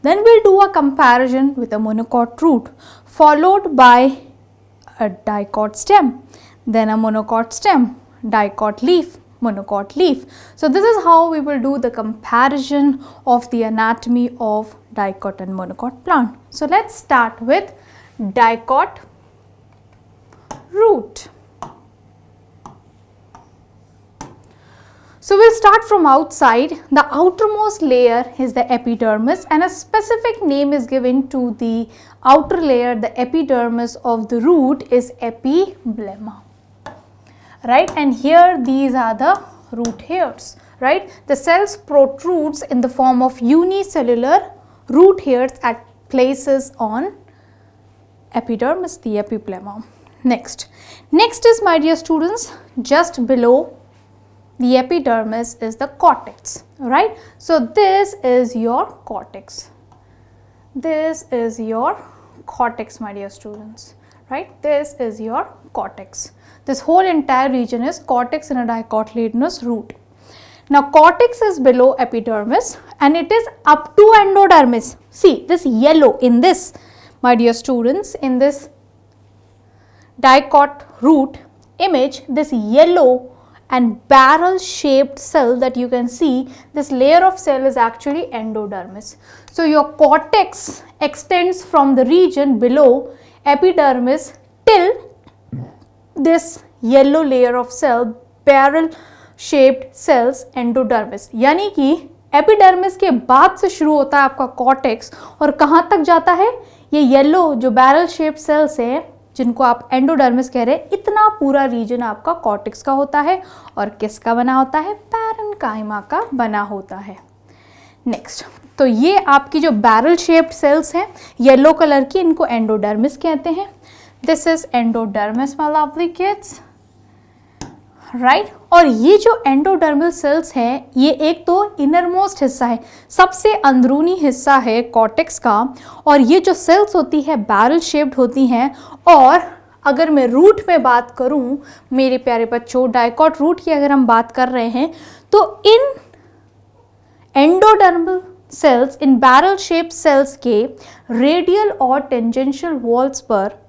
Then we'll do a comparison with a monocot root, followed by a dicot stem, then a monocot stem, dicot leaf, monocot leaf. So this is how we will do the comparison of the anatomy of dicot and monocot plant. So let's start with dicot root. So we'll start from outside. The outermost layer is the epidermis, and a specific name is given to the outer layer, the epidermis of the root is epiblemma, right? And here these are the root hairs, right? The cells protrudes in the form of unicellular root hairs at places on epidermis, the epiblemma. Next is, my dear students, just below the epidermis is the cortex, right? So this is your cortex. This is your cortex, my dear students, right? This is your cortex. This whole entire region is cortex in a dicotyledonous root. Now cortex is below epidermis and it is up to endodermis. See this yellow in this, my dear students, in this dicot root image, this yellow and barrel shaped cell that you can see, this layer of cell is actually endodermis. So your cortex extends from the region below epidermis till this yellow layer of cell, barrel shaped cells, endodermis. यानी कि epidermis के बाद से शुरू होता है आपका cortex, और कहाँ तक जाता है? ये येलो जो बैरल शेप सेल्स है जिनको आप एंडोडर्मिस कह रहे हैं, इतना पूरा रीजन आपका कॉर्टेक्स का होता है, और किसका बना होता है? पैरेन्काइमा का बना होता है। नेक्स्ट, तो ये आपकी जो बैरल शेप्ड सेल्स हैं येलो कलर की, इनको एंडोडर्मिस कहते हैं। This is endodermis my lovely kids, right. और ये जो एंडोडर्मल सेल्स हैं ये एक तो इनरमोस्ट हिस्सा है, सबसे अंदरूनी हिस्सा है कॉर्टेक्स का, और ये जो सेल्स होती है बैरल शेप्ड होती हैं। और अगर मैं रूट में बात करूं मेरे प्यारे बच्चों, डाइकॉट रूट की अगर हम बात कर रहे हैं, तो इन एंडोडर्मल सेल्स, इन बैरल शेप्ड सेल्स के रेडियल और टेंजेंशियल वॉल्स पर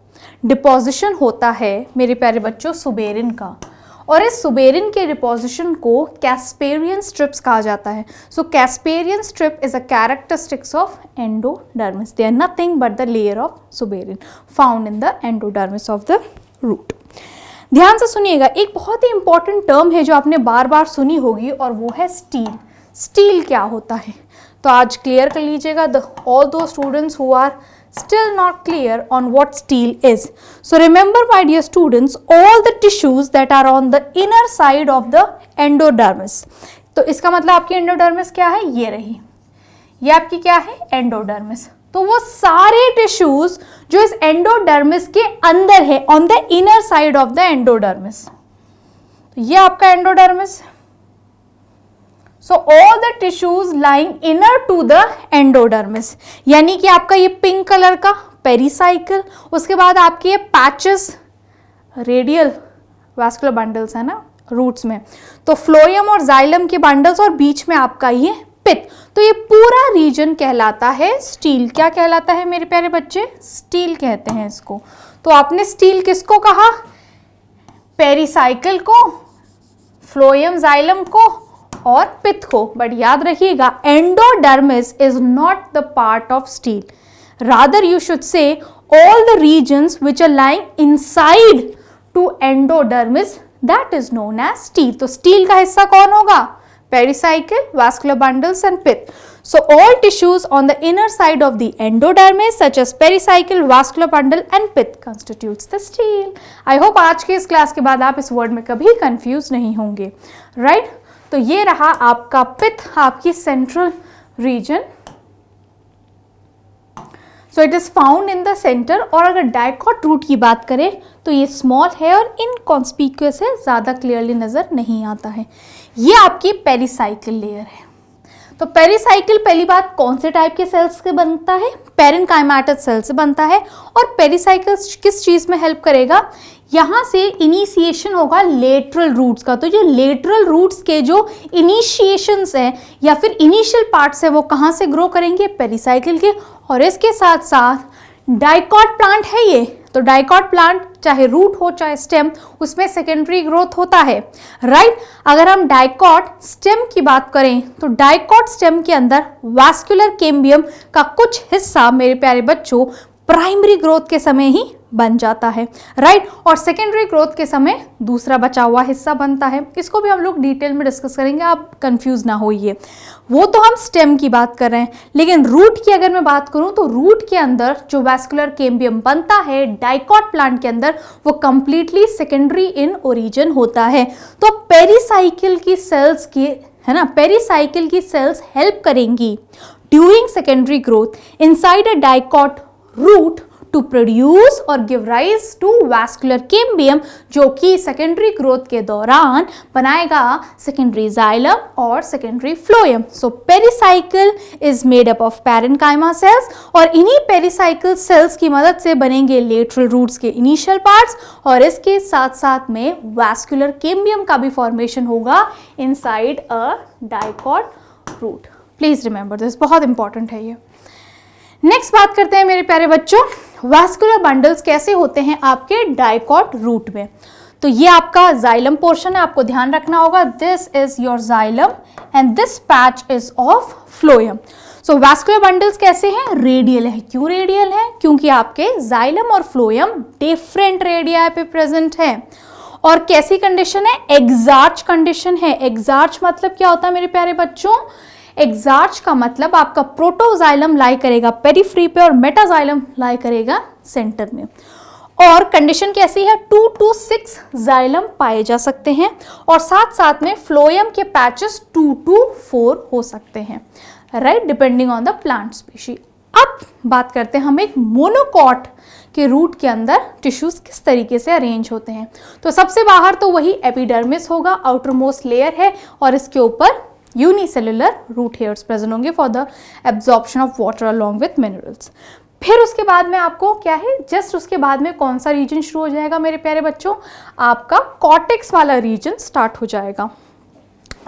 डिपोजिशन होता है मेरे प्यारे बच्चों सुबेरिन का, और इस सुबेरिन के डिपोजिशन को कैस्पेरियन स्ट्रिप्स कहा जाता है। So Casparian strip is a characteristics of endodermis, they are nothing but the layer of suberin found in the endodermis of the root. ध्यान से सुनिएगा, एक बहुत ही इंपॉर्टेंट टर्म है जो आपने बार बार सुनी होगी, और वो है स्टील। स्टील क्या होता है, तो आज क्लियर कर लीजिएगा, all those students who are still not clear on what steel is. So remember my dear students, all the tissues that are on the inner side of the endodermis. तो इसका मतलब आपकी एंडोडर्मिस क्या है, ये रही, ये आपकी क्या है एंडोडर्मिस। तो वो सारे टिश्यूज जो इस एंडोडर्मिस के अंदर है, on the inner side of the endodermis, तो ये आपका endodermis. So all the tissues lying inner to the endodermis, यानी कि आपका ये पिंक कलर का पेरिसाइकिल, उसके बाद आपके ये पैचेस रेडियल वास्कुलर बंडल्स है ना रूट्स में, तो फ्लोएम और जाइलम के बंडल्स, और बीच में आपका ये पित। तो ये पूरा रीजन कहलाता है स्टील। क्या कहलाता है मेरे प्यारे बच्चे, स्टील कहते हैं इसको। तो आपने स्टील किसको कहा, पेरिसाइकिल को, फ्लोएम जाइलम को और पित्त को। बट याद रखिएगा, endodermis is not the part of stele, rather you should say all the regions which are lying inside to endodermis, that is known as stele. तो स्टील का हिस्सा कौन होगा, pericycle, vascular bundles and pith. So all tissues on the inner side of the endodermis such as pericycle, vascular bundle and pith constitutes the steel. I hope आज के इस class के बाद आप इस वर्ड में कभी कंफ्यूज नहीं होंगे, राइट? तो ये रहा आपका पिथ, आपकी central region. So it is found in the centre. और अगर डाइकॉट रूट की बात करें तो ये स्मॉल है और इनकॉन्स्पिक्यूअस है, ज़्यादा क्लियरली नज़र नहीं आता है। ये आपकी पेरिसाइकिल लेयर है। तो पेरिसाइकिल पहली बात कौन से टाइप के सेल्स से बनता है, पेरेनकाइमेटस सेल से बनता है। और पेरिसाइकिल किस चीज़ में हेल्प करेगा, यहाँ से इनिशिएशन होगा लेटरल रूट्स का। तो जो लेटरल रूट्स के जो इनिशिएशंस हैं या फिर इनिशियल पार्ट्स हैं वो कहाँ से ग्रो करेंगे, पेरिसाइकिल के। और इसके साथ साथ डाइकॉट प्लांट है ये, तो डाइकॉट प्लांट चाहे रूट हो चाहे स्टेम, उसमें सेकेंडरी ग्रोथ होता है, राइट? अगर हम डाइकॉट स्टेम की बात करें तो डाइकॉट स्टेम के अंदर वास्कुलर कैम्बियम का कुछ हिस्सा मेरे प्यारे बच्चों प्राइमरी ग्रोथ के समय ही बन जाता है, राइट? और सेकेंडरी ग्रोथ के समय दूसरा बचा हुआ हिस्सा बनता है। इसको भी हम लोग डिटेल में डिस्कस करेंगे, आप कंफ्यूज ना होइए। वो तो हम स्टेम की बात कर रहे हैं, लेकिन रूट की अगर मैं बात करूं तो रूट के अंदर जो वैस्कुलर कैम्बियम बनता है डाइकॉट प्लांट के अंदर, वो कंप्लीटली सेकेंडरी इन ओरिजिन होता है। तो पेरिसाइकिल की सेल्स की है ना, पेरिसाइकिल की सेल्स हेल्प करेंगी during secondary growth inside a dicot root to produce और give rise to vascular cambium, जो कि सेकेंडरी ग्रोथ के दौरान बनाएगा सेकेंडरी जाइलम और secondary phloem. So pericycle is made up of parenchyma cells, और इन्हीं पेरिसाइकिल सेल्स की मदद से बनेंगे लेटरल रूट्स के इनिशियल पार्ट्स, और इसके साथ साथ में वैस्कुलर कैम्बियम का भी फॉर्मेशन होगा inside a dicot root. Please remember this, बहुत इंपॉर्टेंट है ये। नेक्स्ट बात करते हैं मेरे प्यारे बच्चों, वास्कुलर बंडल्स कैसे होते हैं आपके डाइकॉट रूट में। तो ये आपका जाइलम पोर्शन है, आपको ध्यान रखना होगा, this is your xylem and this patch is of phloem. So vascular bundles कैसे हैं, रेडियल है। क्यों रेडियल है, क्योंकि आपके जाइलम और फ्लोएम डिफरेंट रेडिया पे प्रेजेंट है। और कैसी कंडीशन है, एग्जार्च कंडीशन है। एग्जार्च मतलब क्या होता है मेरे प्यारे बच्चों, एग्जार्च का मतलब आपका प्रोटोजाइलम लाई करेगा पेरिफ्री पे और मेटाजाइलम लाई करेगा सेंटर में। और कंडीशन कैसी है, 2 to 6 जाइलम पाए जा सकते हैं, और साथ साथ में फ्लोएम के पैचेस 2 to 4 हो सकते हैं, right, depending on the plant species. अब बात करते हैं हम एक मोनोकॉट के रूट के अंदर टिश्यूज किस तरीके से अरेंज होते हैं। तो सबसे बाहर तो वही एपिडर्मिस होगा, आउटर मोस्ट लेयर है, और इसके ऊपर यूनिसेलुलर रूट हेयर्स प्रेजेंट होंगे for the absorption of water along with minerals. फिर उसके बाद में आपको क्या है, जस्ट उसके बाद में कौन सा रीजन शुरू हो जाएगा मेरे प्यारे बच्चों, आपका कॉर्टेक्स वाला रीजन स्टार्ट हो जाएगा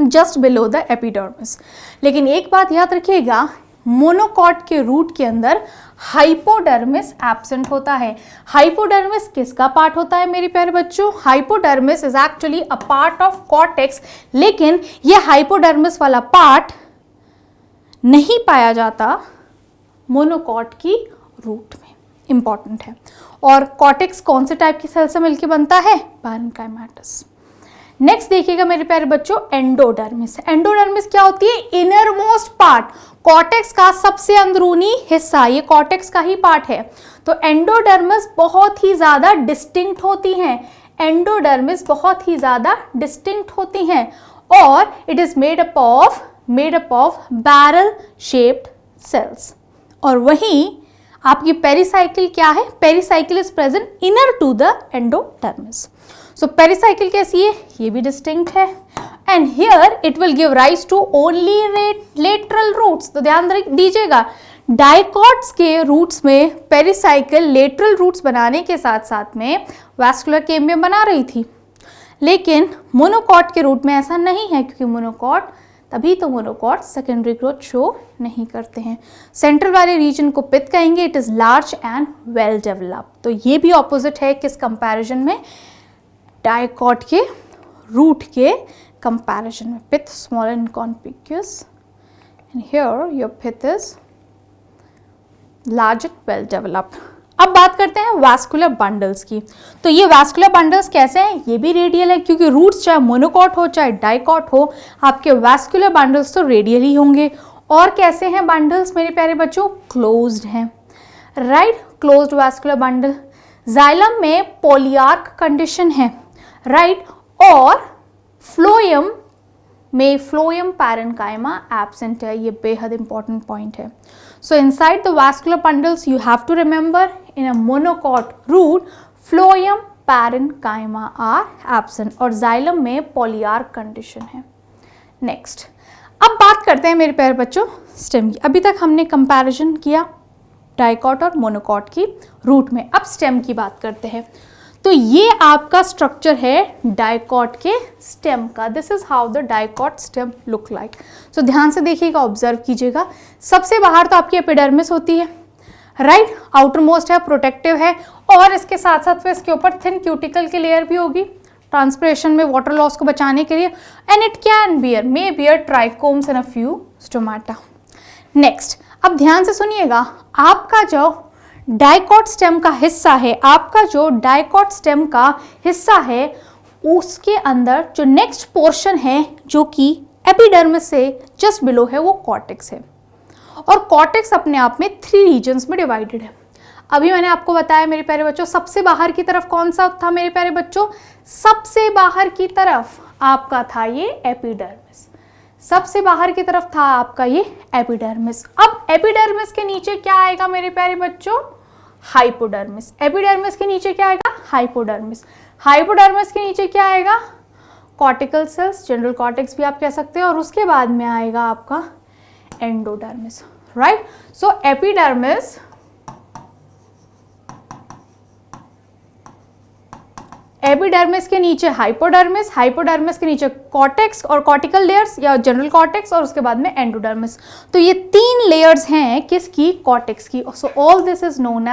जस्ट बिलो द एपिडर्मिस। लेकिन एक बात याद रखिएगा, मोनोकॉट के रूट के अंदर हाइपोडर्मिस एब्सेंट होता है। हाइपोडर्मिस किसका पार्ट होता है मेरे प्यारे बच्चों? Hypodermis is actually a part of cortex, लेकिन ये हाइपोडर्मिस वाला पार्ट नहीं पाया जाता मोनोकॉट की रूट में, इंपॉर्टेंट है। और कॉर्टेक्स कौन से टाइप की सेल से मिलकर बनता है? पैरेन्काइमेटस। नेक्स्ट देखिएगा मेरे प्यारे बच्चों, एंडोडर्मिस। एंडोडर्मिस क्या होती है? इनर मोस्ट पार्ट, कॉर्टेक्स का सबसे अंदरूनी हिस्सा, ये कॉर्टेक्स का ही पार्ट है। तो एंडोडर्मिस बहुत ही ज्यादा डिस्टिंक्ट होती हैं, एंडोडर्मिस बहुत ही ज्यादा डिस्टिंक्ट होती हैं, और it is made up of barrel shaped cells. और वहीं आपकी पेरिसाइकिल क्या है? Pericycle is present inner to the endodermis. So pericycle कैसी है? ये भी डिस्टिंक्ट है, and here it will give rise to only lateral roots. तो ध्यान दीजिएगा, डाइकॉट्स के रूट्स में पेरिसाइकिल लेटरल रूट्स बनाने के साथ साथ में वैस्कुलर कैम्बियम बना रही थी, लेकिन मोनोकॉट के रूट में ऐसा नहीं है, क्योंकि मोनोकॉट सेकेंडरी ग्रोथ शो नहीं करते हैं। सेंट्रल वाले रीजन को पिथ कहेंगे, it is large and well developed. तो ये भी ऑपोजिट है किस कंपैरिजन में? डाइकॉट के रूट के कंपैरिजन में। Pith small and conspicuous, and here your pith is large and well developed. अब बात करते हैं वैस्कुलर बंडल्स की। तो ये वैस्कुलर बंडल्स कैसे हैं? ये भी रेडियल है, क्योंकि रूट्स चाहे मोनोकॉट हो चाहे डाइकॉट हो, आपके वैस्कुलर बंडल्स तो रेडियल ही होंगे। और कैसे हैं बंडल्स मेरे प्यारे बच्चों? क्लोज्ड हैं, right, closed vascular bundle. Xylem में पॉलीआर्क कंडीशन है, राइट, और फ्लोएम में फ्लोएम पैरेन्काइमा एब्सेंट है। ये बेहद इंपॉर्टेंट पॉइंट है। So inside the vascular bundles you have to remember, in a monocot root phloem parenchyma are absent, और xylem में पॉलीआर्क कंडीशन है। नेक्स्ट, अब बात करते हैं मेरे प्यारे बच्चों स्टेम की। अभी तक हमने कंपैरिजन किया डाइकॉट और मोनोकॉट की रूट में, अब स्टेम की बात करते हैं। तो ये आपका स्ट्रक्चर है डाइकॉट के स्टेम का। This is how the dicot stem look like. So ध्यान से देखिएगा, ऑब्जर्व कीजिएगा। सबसे बाहर तो आपकी एपिडर्मिस होती है, राइट, आउटर मोस्ट है, प्रोटेक्टिव है, और इसके साथ साथ में इसके ऊपर थिन क्यूटिकल की लेयर भी होगी ट्रांसपिरेशन में वाटर लॉस को बचाने के लिए, and it can bear trichomes and a few stomata. Next, अब ध्यान से सुनिएगा, आपका जो डाइकॉट स्टेम का हिस्सा है, उसके अंदर जो नेक्स्ट पोर्शन है जो कि एपिडर्मिस से जस्ट बिलो है, वो कॉर्टेक्स है। और कॉर्टेक्स अपने आप में 3 रीजन्स में डिवाइडेड है। अभी मैंने आपको बताया मेरे प्यारे बच्चों, सबसे बाहर की तरफ कौन सा था मेरे प्यारे बच्चों? सबसे बाहर की तरफ आपका था ये एपिडर्मिस, सबसे बाहर की तरफ था आपका ये एपिडर्मिस। अब एपिडर्मिस के नीचे क्या आएगा मेरे प्यारे बच्चों? हाइपोडर्मिस। एपिडर्मिस के नीचे क्या आएगा? हाइपोडर्मिस। हाइपोडर्मिस के नीचे क्या आएगा? कॉर्टिकल सेल्स, जनरल कॉर्टेक्स भी आप कह सकते हैं, और उसके बाद में आएगा आपका endodermis, right. So epidermis, epidermis के नीचे हाइपोडर्मिस, हाइपोडर्मिस के नीचे कॉर्टेक्स और कॉर्टिकल लेयर्स या जनरल कॉर्टेक्स, और उसके बाद में एंडोडर्मिस। तो ये 3 लेयर्स हैं किसकी? कॉर्टेक्स की। So all this known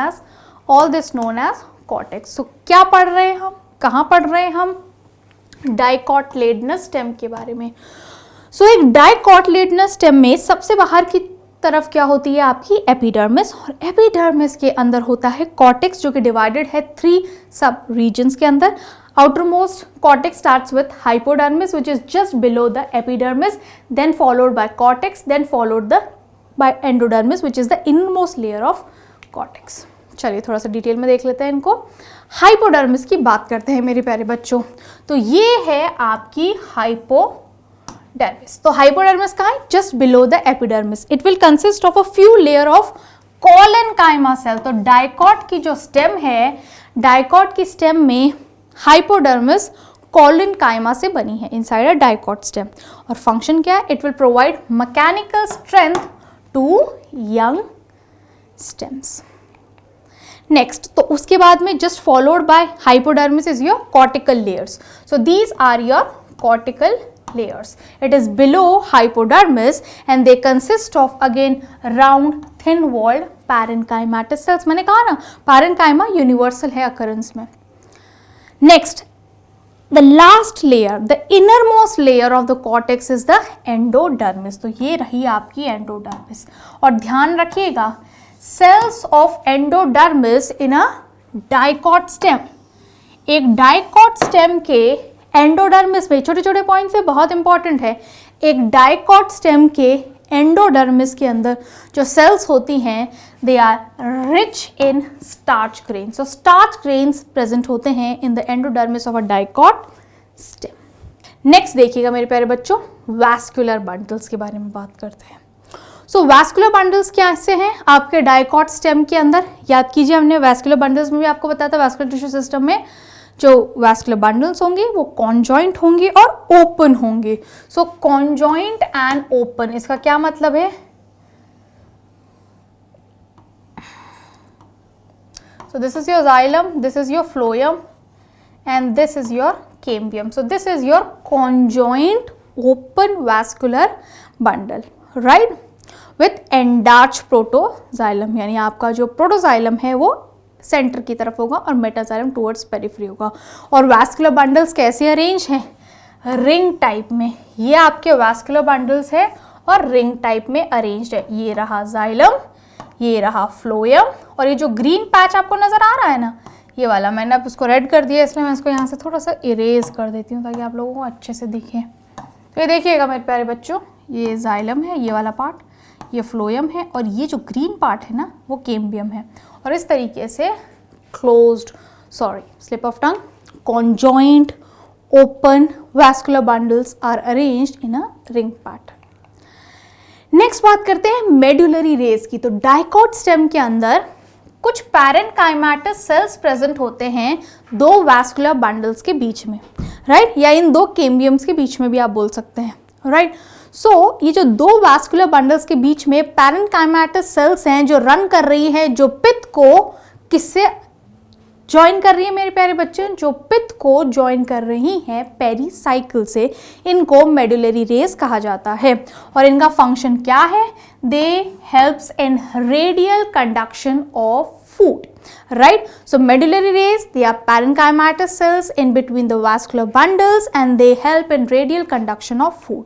as cortex. So क्या पढ़ रहे हैं हम, कहाँ पढ़ रहे हैं हम? डाइकॉटिलेडनस स्टेम के बारे में। सो एक डाइकॉटिलेडनस स्टेम में सबसे बाहर की तरफ क्या होती है? आपकी एपिडर्मिस, और एपिडर्मिस के अंदर होता है कॉर्टेक्स, जो कि डिवाइडेड है 3 सब रीजन्स के अंदर। outermost cortex starts with hypodermis, which is just below the epidermis, then followed by cortex, then followed by endodermis, which is the innermost layer of cortex. चलिए थोड़ा सा डिटेल में देख लेते हैं इनको। हाइपोडर्मिस की बात करते हैं मेरे प्यारे बच्चों। तो ये है आपकी हाइपोडर्मिस, dermis. तो hypodermis कहाँ है? Just below the epidermis. It will consist of a few layer of collenchyma cell. तो dicot की जो stem है, dicot की stem में hypodermis collenchyma से बनी है inside a dicot stem. और function क्या है? It will provide mechanical strength to young stems. Next, तो उसके बाद में just followed by hypodermis is your cortical layers. So these are your cortical layers. It is below hypodermis and they consist of again round thin walled parenchymatous cells. मैंने कहा ना parenchyma universal है occurrence में. Next, the last layer, the innermost layer of the cortex is the endodermis. तो ये रही आपकी endodermis. और ध्यान रखिएगा cells of endodermis in a dicot stem. एक dicot stem के एंडोडर्मिस में छोटे छोटे पॉइंट्स है, बहुत इंपॉर्टेंट है. एक डाइकॉट स्टेम के एंडोडर्मिस के अंदर जो सेल्स होती हैं they are rich in starch grains. So starch grains present होते हैं in the endodermis of a dicot stem. Next देखिएगा मेरे प्यारे बच्चों, वैस्कुलर बंडल्स के बारे में बात करते हैं. सो वैस्कुलर बंडल्स क्या से हैं आपके डाइकॉट स्टेम के अंदर? याद कीजिए हमने वैस्कुलर बंडल्स में भी आपको बताया था वैस्कुलर टिश्यू सिस्टम में जो वैस्कुलर बंडल्स होंगे वो कॉन्जॉइंट होंगे और ओपन होंगे. सो कॉन्जॉइंट एंड ओपन, इसका क्या मतलब है? सो this is your xylem, this is your phloem and this is your cambium. So this is your conjoint open vascular bundle, right, with endarch protoxylem. यानी आपका जो प्रोटोजाइलम है वो सेंटर की तरफ होगा और मेटाजाइलम टुवर्ड्स पेरिफेरी होगा. और वैस्कुलर बंडल्स कैसे अरेंज हैं? रिंग टाइप में. ये आपके वैस्कुलर बंडल्स है और रिंग टाइप में अरेंज्ड है. ये रहा जाइलम, ये रहा फ्लोएम, और ये जो ग्रीन पैच आपको नजर आ रहा है ना, ये वाला मैंने अब उसको रेड कर दिया, इसलिए मैं इसको यहाँ से थोड़ा सा इरेज कर देती हूँ ताकि आप लोगों को अच्छे से दिखे. तो ये देखिएगा मेरे प्यारे बच्चों, ये जाइलम है, ये वाला पार्ट, ये फ्लोएम है, और ये जो ग्रीन पार्ट है ना वो कैम्बियम है. और इस तरीके से closed, slip of tongue, conjoint open vascular bundles are arranged in a ring pattern. Next बात करते हैं मेडुलरी रेज की. तो डाइकॉट स्टेम के अंदर कुछ पैरेन्काइमेटस सेल्स प्रेजेंट होते हैं दो वैस्कुलर बंडल्स के बीच में, राइट, या इन दो कैम्बियम्स के बीच में भी आप बोल सकते हैं, राइट. सो ये जो दो वैस्कुलर बंडल्स के बीच में पैरेन्काइमेटस सेल्स हैं जो रन कर रही है, जो पित्त को किससे ज्वाइन कर रही है मेरे प्यारे बच्चे? जो पित्त को ज्वाइन कर रही हैं पेरीसाइकिल से, इनको मेडुलरी रेज कहा जाता है. और इनका फंक्शन क्या है? दे helps in radial conduction of food, right? So medullary rays, they are parenchymatous cells in between the vascular bundles and they help in radial conduction of food.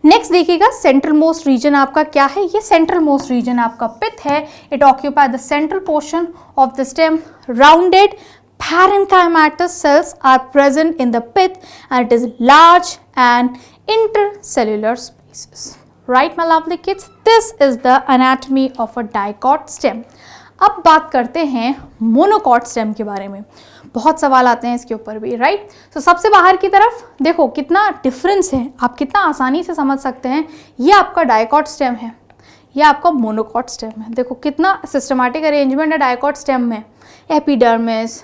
Next देखिएगा central most reason आपका क्या है? ये central most reason आपका पित्त है. It occupy the central portion of the stem. Rounded parenchymatous cells are present in the pith and it is large and intercellular spaces. Right, my lovely kids? This is the anatomy of a dicot stem. अब बात करते हैं monocot stem के बारे में. बहुत सवाल आते हैं इसके ऊपर भी, राइट. सो सबसे बाहर की तरफ देखो कितना डिफरेंस है, आप कितना आसानी से समझ सकते हैं. ये आपका डाइकॉट स्टेम है, ये आपका मोनोकॉट स्टेम है. देखो कितना सिस्टमैटिक अरेंजमेंट है डाइकॉट स्टेम में. Epidermis,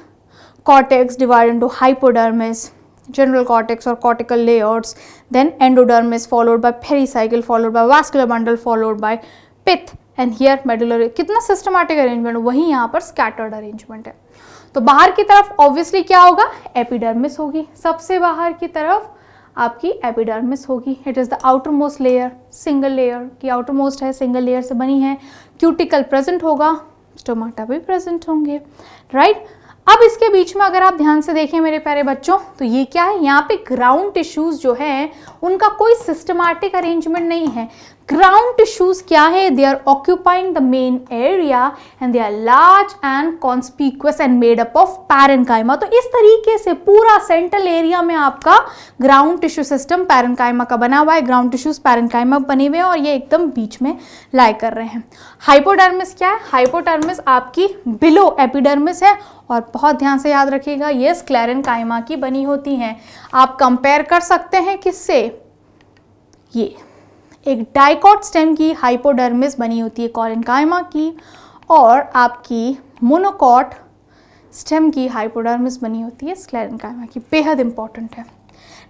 cortex divide into hypodermis, general cortex or cortical layers, then endodermis followed by pericycle followed by vascular bundle followed by pith and here medullary. कितना systematic arrangement, वहीं यहाँ पर scattered arrangement है. तो बाहर की तरफ ऑब्वियसली क्या होगा? एपिडर्मिस होगी. सबसे बाहर की तरफ आपकी एपिडर्मिस होगी. It is the outer most layer, single layer की आउटर मोस्ट है, सिंगल लेयर से बनी है. क्यूटिकल प्रेजेंट होगा, स्टोमाटा भी प्रेजेंट होंगे, राइट. अब इसके बीच में अगर आप ध्यान से देखें मेरे प्यारे बच्चों, तो ये क्या है? यहाँ पे ग्राउंड टिश्यूज जो है उनका कोई सिस्टमैटिक अरेंजमेंट नहीं है. ग्राउंड टिश्यूज क्या है? They are occupying the main area and they are large and conspicuous and made up of parenchyma. तो इस तरीके से पूरा सेंट्रल एरिया में आपका ग्राउंड टिश्यू सिस्टम पैरेन्काइमा का बना हुआ है. ग्राउंड टिश्यूज पैरेन्काइमा बने हुए हैं और ये एकदम बीच में लाई कर रहे हैं. हाइपोडर्मिस क्या है? हाइपोडर्मिस आपकी बिलो एपिडर्मिस है और बहुत ध्यान से याद रखिएगा ये स्क्लेरेन्काइमा की बनी होती हैं. आप कंपेयर कर सकते हैं किससे? ये एक डाइकॉट स्टेम की हाइपोडर्मिस बनी होती है कॉलेनकाइमा की, और आपकी मोनोकॉट स्टेम की हाइपोडर्मिस बनी होती है स्क्लेरेंकाइमा की। बेहद इंपॉर्टेंट है।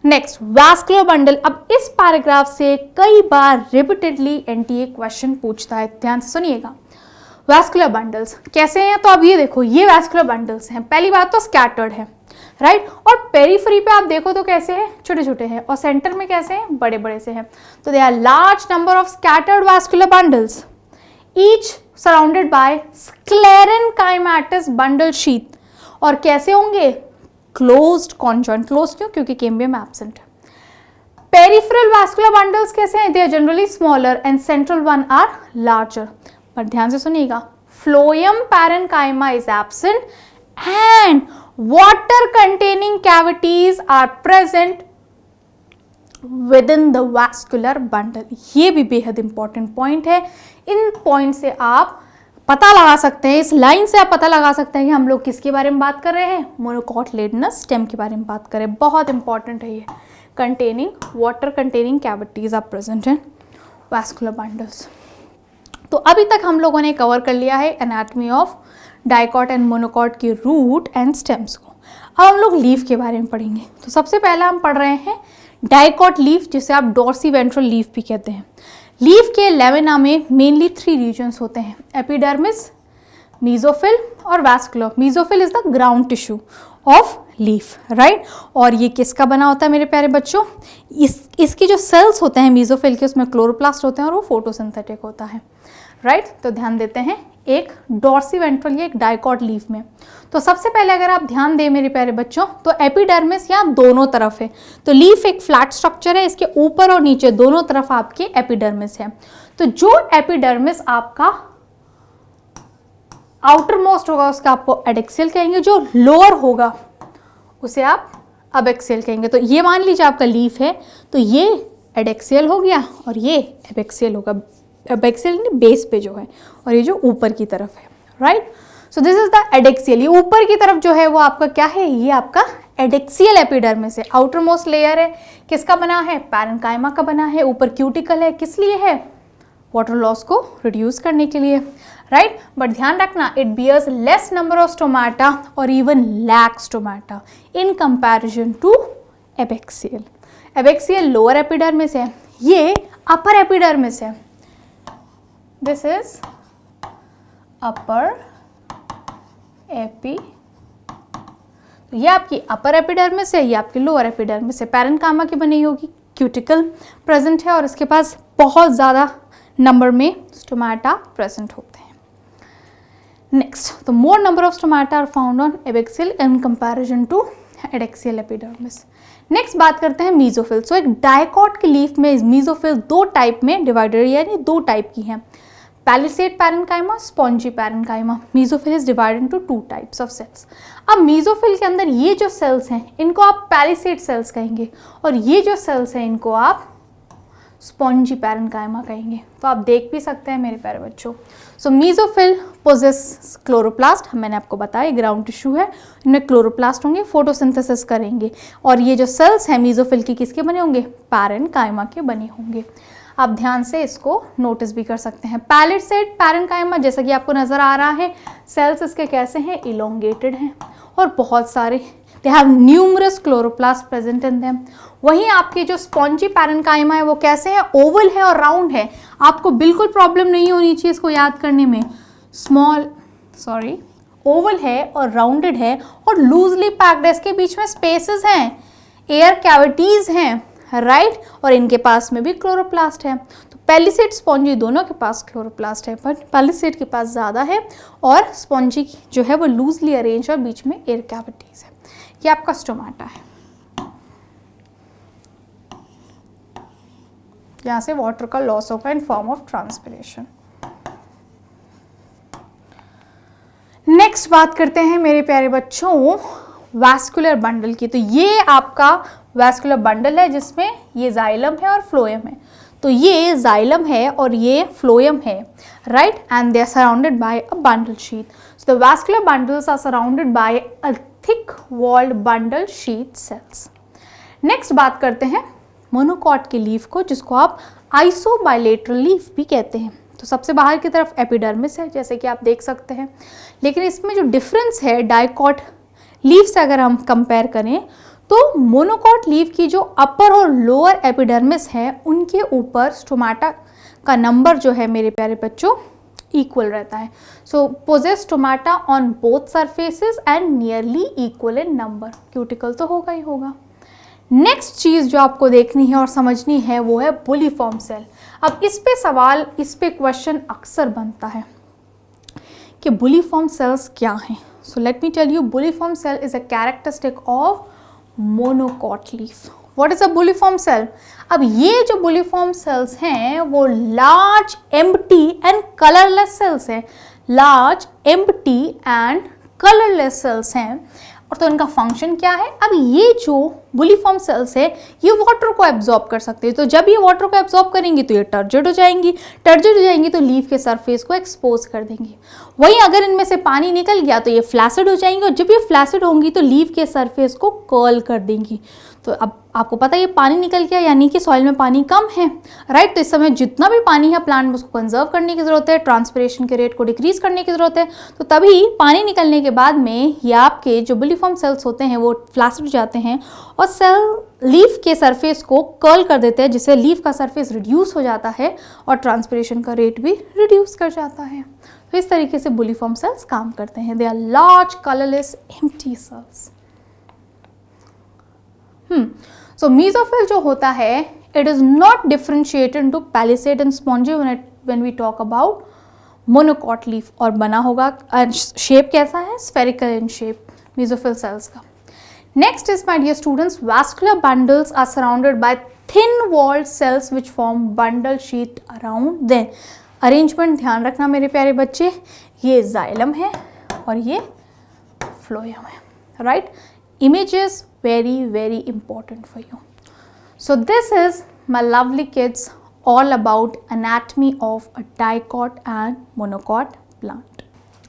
Next, vascular bundle. अब इस पैराग्राफ से कई बार रिपीटेडली एनटीए क्वेश्चन पूछता है, ध्यान से सुनिएगा। वैस्कुलर बंडल्स कैसे हैं? तो अब ये देखो, ये वैस्कुलर बंडल्स हैं। पहली बात तो स्कैटर्ड है, राइट, और पेरीफ्री पे आप देखो तो कैसे हैं? छोटे छोटे हैं, और सेंटर में कैसे हैं? बड़े बड़े से हैं। तो they are large number of scattered vascular bundles, each surrounded by sclerenchymatous bundle sheath. और कैसे होंगे? Closed conjoint. क्लोज क्यों? क्योंकि कैम्बियम एब्सेंट है। पेरिफेरल वैस्कुलर बंडल्स कैसे हैं? They are generally smaller and central one are larger. पर ध्यान से सुनिएगा, phloem parenchyma is absent and water containing cavities are present within the vascular bundle. ये भी बेहद इंपॉर्टेंट पॉइंट है। इन पॉइंट से आप पता लगा सकते हैं, इस लाइन से आप पता लगा सकते हैं कि हम लोग किसके बारे में बात कर रहे हैं? मोनोकॉटलेडनस स्टेम के बारे में बात कर रहे हैं। बहुत इंपॉर्टेंट है ये। Containing water containing cavities are present in vascular bundles. तो अभी तक हम लोगों ने कवर कर लिया है anatomy of dicot and monocot की रूट एंड स्टेम्स को। अब हम लोग लीफ के बारे में पढ़ेंगे। तो सबसे पहला हम पढ़ रहे हैं डाइकॉट लीफ, जिसे आप डॉर्सी वेंट्रल लीफ भी कहते हैं। लीफ के लेमिना में मेनली 3 रीजन्स होते हैं, एपिडर्मिस, मीजोफिल और vascular. Mesophyll is the ground tissue of leaf, right. और ये किसका बना होता है मेरे प्यारे बच्चों? इसके जो सेल्स होते हैं मीजोफिल के, उसमें क्लोरोप्लास्ट होते हैं और वो फोटोसिंथेटिक होता है, राइट। तो ध्यान देते हैं एक डॉर्सी वेंट्रल या एक डाइकॉट लीफ में। तो सबसे पहले अगर आप ध्यान दें मेरे प्यारे बच्चों, तो एपिडर्मिस यहाँ दोनों तरफ है। तो लीफ एक फ्लैट स्ट्रक्चर है, इसके ऊपर और नीचे दोनों तरफ आपके एपिडर्मिस है। तो जो एपिडर्मिस आपका आउटर मोस्ट होगा उसका आपको एडेक्सियल कहेंगे, जो लोअर होगा उसे आप अबेक्सियल कहेंगे। तो ये मान लीजिए आपका लीफ है, तो ये एडेक्सियल हो गया और ये एबेक्सियल होगा। एबेक्सियल बेस पे जो है, और ये जो ऊपर की तरफ है, right. So this is the adaxial. ये ऊपर की तरफ जो है वो आपका क्या है? ये आपका एडेक्सियल एपिडर्मिस है। आउटर मोस्ट लेयर है, किसका बना है? पैरेन्काइमा का बना है। ऊपर क्यूटिकल है, किस लिए है? वाटर लॉस को रिड्यूस करने के लिए, राइट। बट ध्यान रखना, it bears less number of stomata और even lack stomata in comparison to abaxial. Abaxial lower epidermis है, ये अपर एपिडर्मिस है। This is upper epi. तो ये आपकी अपर एपिडर्मिस है, ये आपकी लोअर एपिडर्मिस है। पैरेन्काइमा की बनी होगी, क्यूटिकल प्रेजेंट है और इसके पास बहुत ज़्यादा नंबर में स्टोमाटा प्रेजेंट होते हैं। नेक्स्ट, तो more number of stomata are found on abaxial in comparison to adaxial epidermis. Next बात करते हैं मीजोफिल। सो एक डाइकॉट की लीफ में मीजोफिल 2 टाइप में डिवाइडेड, यानी 2 टाइप की हैं, palisade parenchyma, spongy parenchyma. Mesophyll is divided into 2 types of cells. अब मीजोफिल के अंदर ये जो सेल्स हैं इनको आप पैलिसेड सेल्स कहेंगे, और ये जो सेल्स हैं इनको आप स्पॉन्जी पैरेन्काइमा कहेंगे। तो आप देख भी सकते हैं मेरे प्यारे बच्चों। सो मीजोफिल पोजेस क्लोरोप्लास्ट, मैंने आपको बताया ग्राउंड टिश्यू है, इनमें क्लोरोप्लास्ट होंगे, फोटोसिंथेसिस करेंगे, और ये जो सेल्स हैं मीजोफिल की किसके बने होंगे? पैरेन्काइमा के बने होंगे। आप ध्यान से इसको नोटिस भी कर सकते हैं। पैलिसेड पैरेन्काइमा, जैसा कि आपको नजर आ रहा है, सेल्स इसके कैसे हैं? इलोंगेटेड हैं और बहुत सारे, they have numerous chloroplast present in them. वहीं आपके जो स्पॉन्जी पैरेन्काइमा है वो कैसे है? ओवल है और राउंड है। आपको बिल्कुल प्रॉब्लम नहीं होनी चाहिए इसको याद करने में। ओवल है और राउंडेड है और लूजली पैक्ड है, इसके बीच में स्पेसेस हैं, एयर कैविटीज हैं, राइट, और इनके पास में भी क्लोरोप्लास्ट है। तो पैलिसेड स्पॉन्जी दोनों के पास क्लोरोप्लास्ट है, पर पैलिसेड के पास ज़्यादा है और स्पॉन्जी जो है वो लूजली अरेंज और बीच में एयर कैविटीज है। ये आपका स्टोमाटा है। यहाँ से वाटर का लॉस होगा in form of transpiration. Next बात करते हैं मेरे प्यारे बच्चों वैस्कुलर बंडल की। तो ये आपका वैस्कुलर बंडल है जिसमें ये जाइलम है और फ्लोएम है। तो ये जाइलम है और ये फ्लोएम है, right, and they are surrounded by a bundle sheath. So the vascular bundles are surrounded by a thick walled bundle sheath cells. Next बात करते हैं मोनोकॉट के लीफ को, जिसको आप आइसोबाइलेटरल लीफ भी कहते हैं। तो सबसे बाहर की तरफ एपिडर्मिस है, जैसे कि आप देख सकते हैं, लेकिन इसमें जो डिफरेंस है डाइकॉट लीफ से अगर हम कंपेयर करें तो मोनोकॉट लीफ की जो अपर और लोअर एपिडर्मिस है उनके ऊपर स्टोमाटा का नंबर जो है मेरे प्यारे बच्चों इक्वल रहता है। So possess stomata on both surfaces and nearly equal in number. Cuticle तो होगा ही होगा। नेक्स्ट चीज जो आपको देखनी है और समझनी है वो है बुलिफॉर्म सेल। अब इस पे सवाल, इस पे क्वेश्चन अक्सर बनता है कि बुलिफॉर्म सेल्स क्या हैं। So let me tell you, bulliform cell is a characteristic of monocot leaf. What is a bulliform cell? अब ये जो बुलिफॉर्म सेल्स हैं वो large empty and colourless cells हैं। Large empty and colourless cells हैं। और तो इनका फंक्शन क्या है? अब ये जो बुलिफॉर्म सेल्स है ये वाटर को एब्जॉर्ब कर सकते हैं। तो जब ये वाटर को एब्जॉर्ब करेंगी तो ये टर्जिड हो जाएंगी। टर्जिड हो जाएंगी तो लीफ के सरफेस को एक्सपोज कर देंगी। वहीं अगर इनमें से पानी निकल गया तो ये फ्लैसिड हो जाएंगी, और जब ये फ्लैसिड होंगी तो लीफ के सरफेस को कर्ल कर देंगी। तो अब आपको पता है ये पानी निकल गया यानी कि सॉइल में पानी कम है, राइट। तो इस समय जितना भी पानी है प्लांट में उसको कंजर्व करने की जरूरत है, ट्रांसपिरेशन के रेट को डिक्रीज करने की जरूरत है। तो तभी पानी निकलने के बाद में ये आपके जो बुलिफॉर्म सेल्स होते हैं वो फ्लैसिड हो जाते हैं और सेल लीफ के सरफेस को कर्ल कर देते हैं, जिससे लीफ का सरफेस रिड्यूस हो जाता है और ट्रांसपिरेशन का रेट भी रिड्यूस कर जाता है। तो इस तरीके से बुलिफॉर्म सेल्स काम करते हैं। They are large colourless empty cells. So mesophyll जो होता है it is not differentiated into palisade and spongy when we talk about monocot leaf. और बना होगा, शेप कैसा है? Spherical in shape mesophyll cells का। Next is, my dear students, vascular bundles are surrounded by thin-walled cells which form bundle sheath around them. Arrangement ध्यान रखना मेरे प्यारे बच्चे, ये जाइलम है और ये फ्लोएम है, right? Image is very, very important for you. So this is, my lovely kids, all about anatomy of a dicot and monocot plant.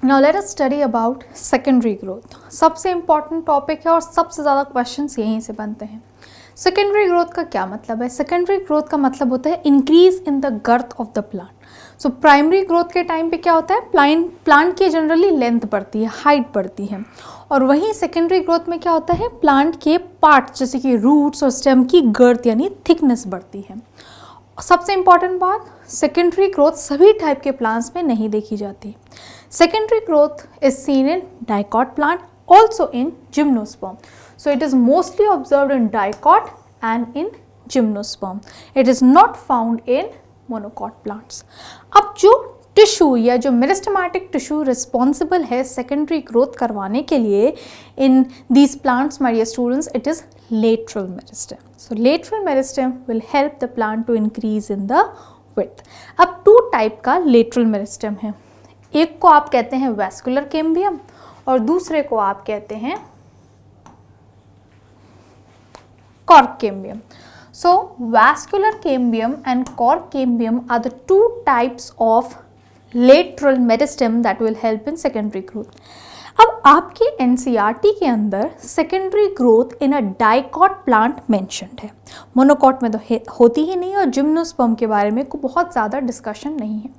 Now let us study about secondary growth. सबसे important topic है और सबसे ज़्यादा questions यहीं से बनते हैं। Secondary growth का क्या मतलब है? Secondary growth का मतलब होता है increase in the girth of the plant. So primary growth के टाइम पे क्या होता है? Plant की generally length बढ़ती है, height बढ़ती है, और वहीं secondary growth में क्या होता है? Plant के parts जैसे कि roots और stem की girth यानी thickness बढ़ती है। सबसे इंपॉर्टेंट बात, सेकेंडरी ग्रोथ सभी टाइप के प्लांट्स में नहीं देखी जाती। Secondary growth is seen in dicot plant, also in gymnosperm. So it is mostly observed in dicot and in gymnosperm. It is not found in monocot plants. अब जो tissue या जो मेरिस्टेमेटिक टिश्यू रिस्पॉन्सिबल है secondary growth करवाने के लिए in these plants, my dear students, it is lateral meristem. So lateral meristem will help the plant to increase in the width. अब to type का lateral meristem है। एक को आप कहते हैं vascular cambium और दूसरे को आप कहते हैं cork cambium. So vascular cambium and cork cambium are the two types of lateral meristem that will help in secondary growth. अब आपके NCERT के अंदर secondary growth in a dicot plant mentioned है। मोनोकॉट में तो होती ही नहीं और जिम्नोस्पर्म के बारे में को बहुत ज़्यादा डिस्कशन नहीं है।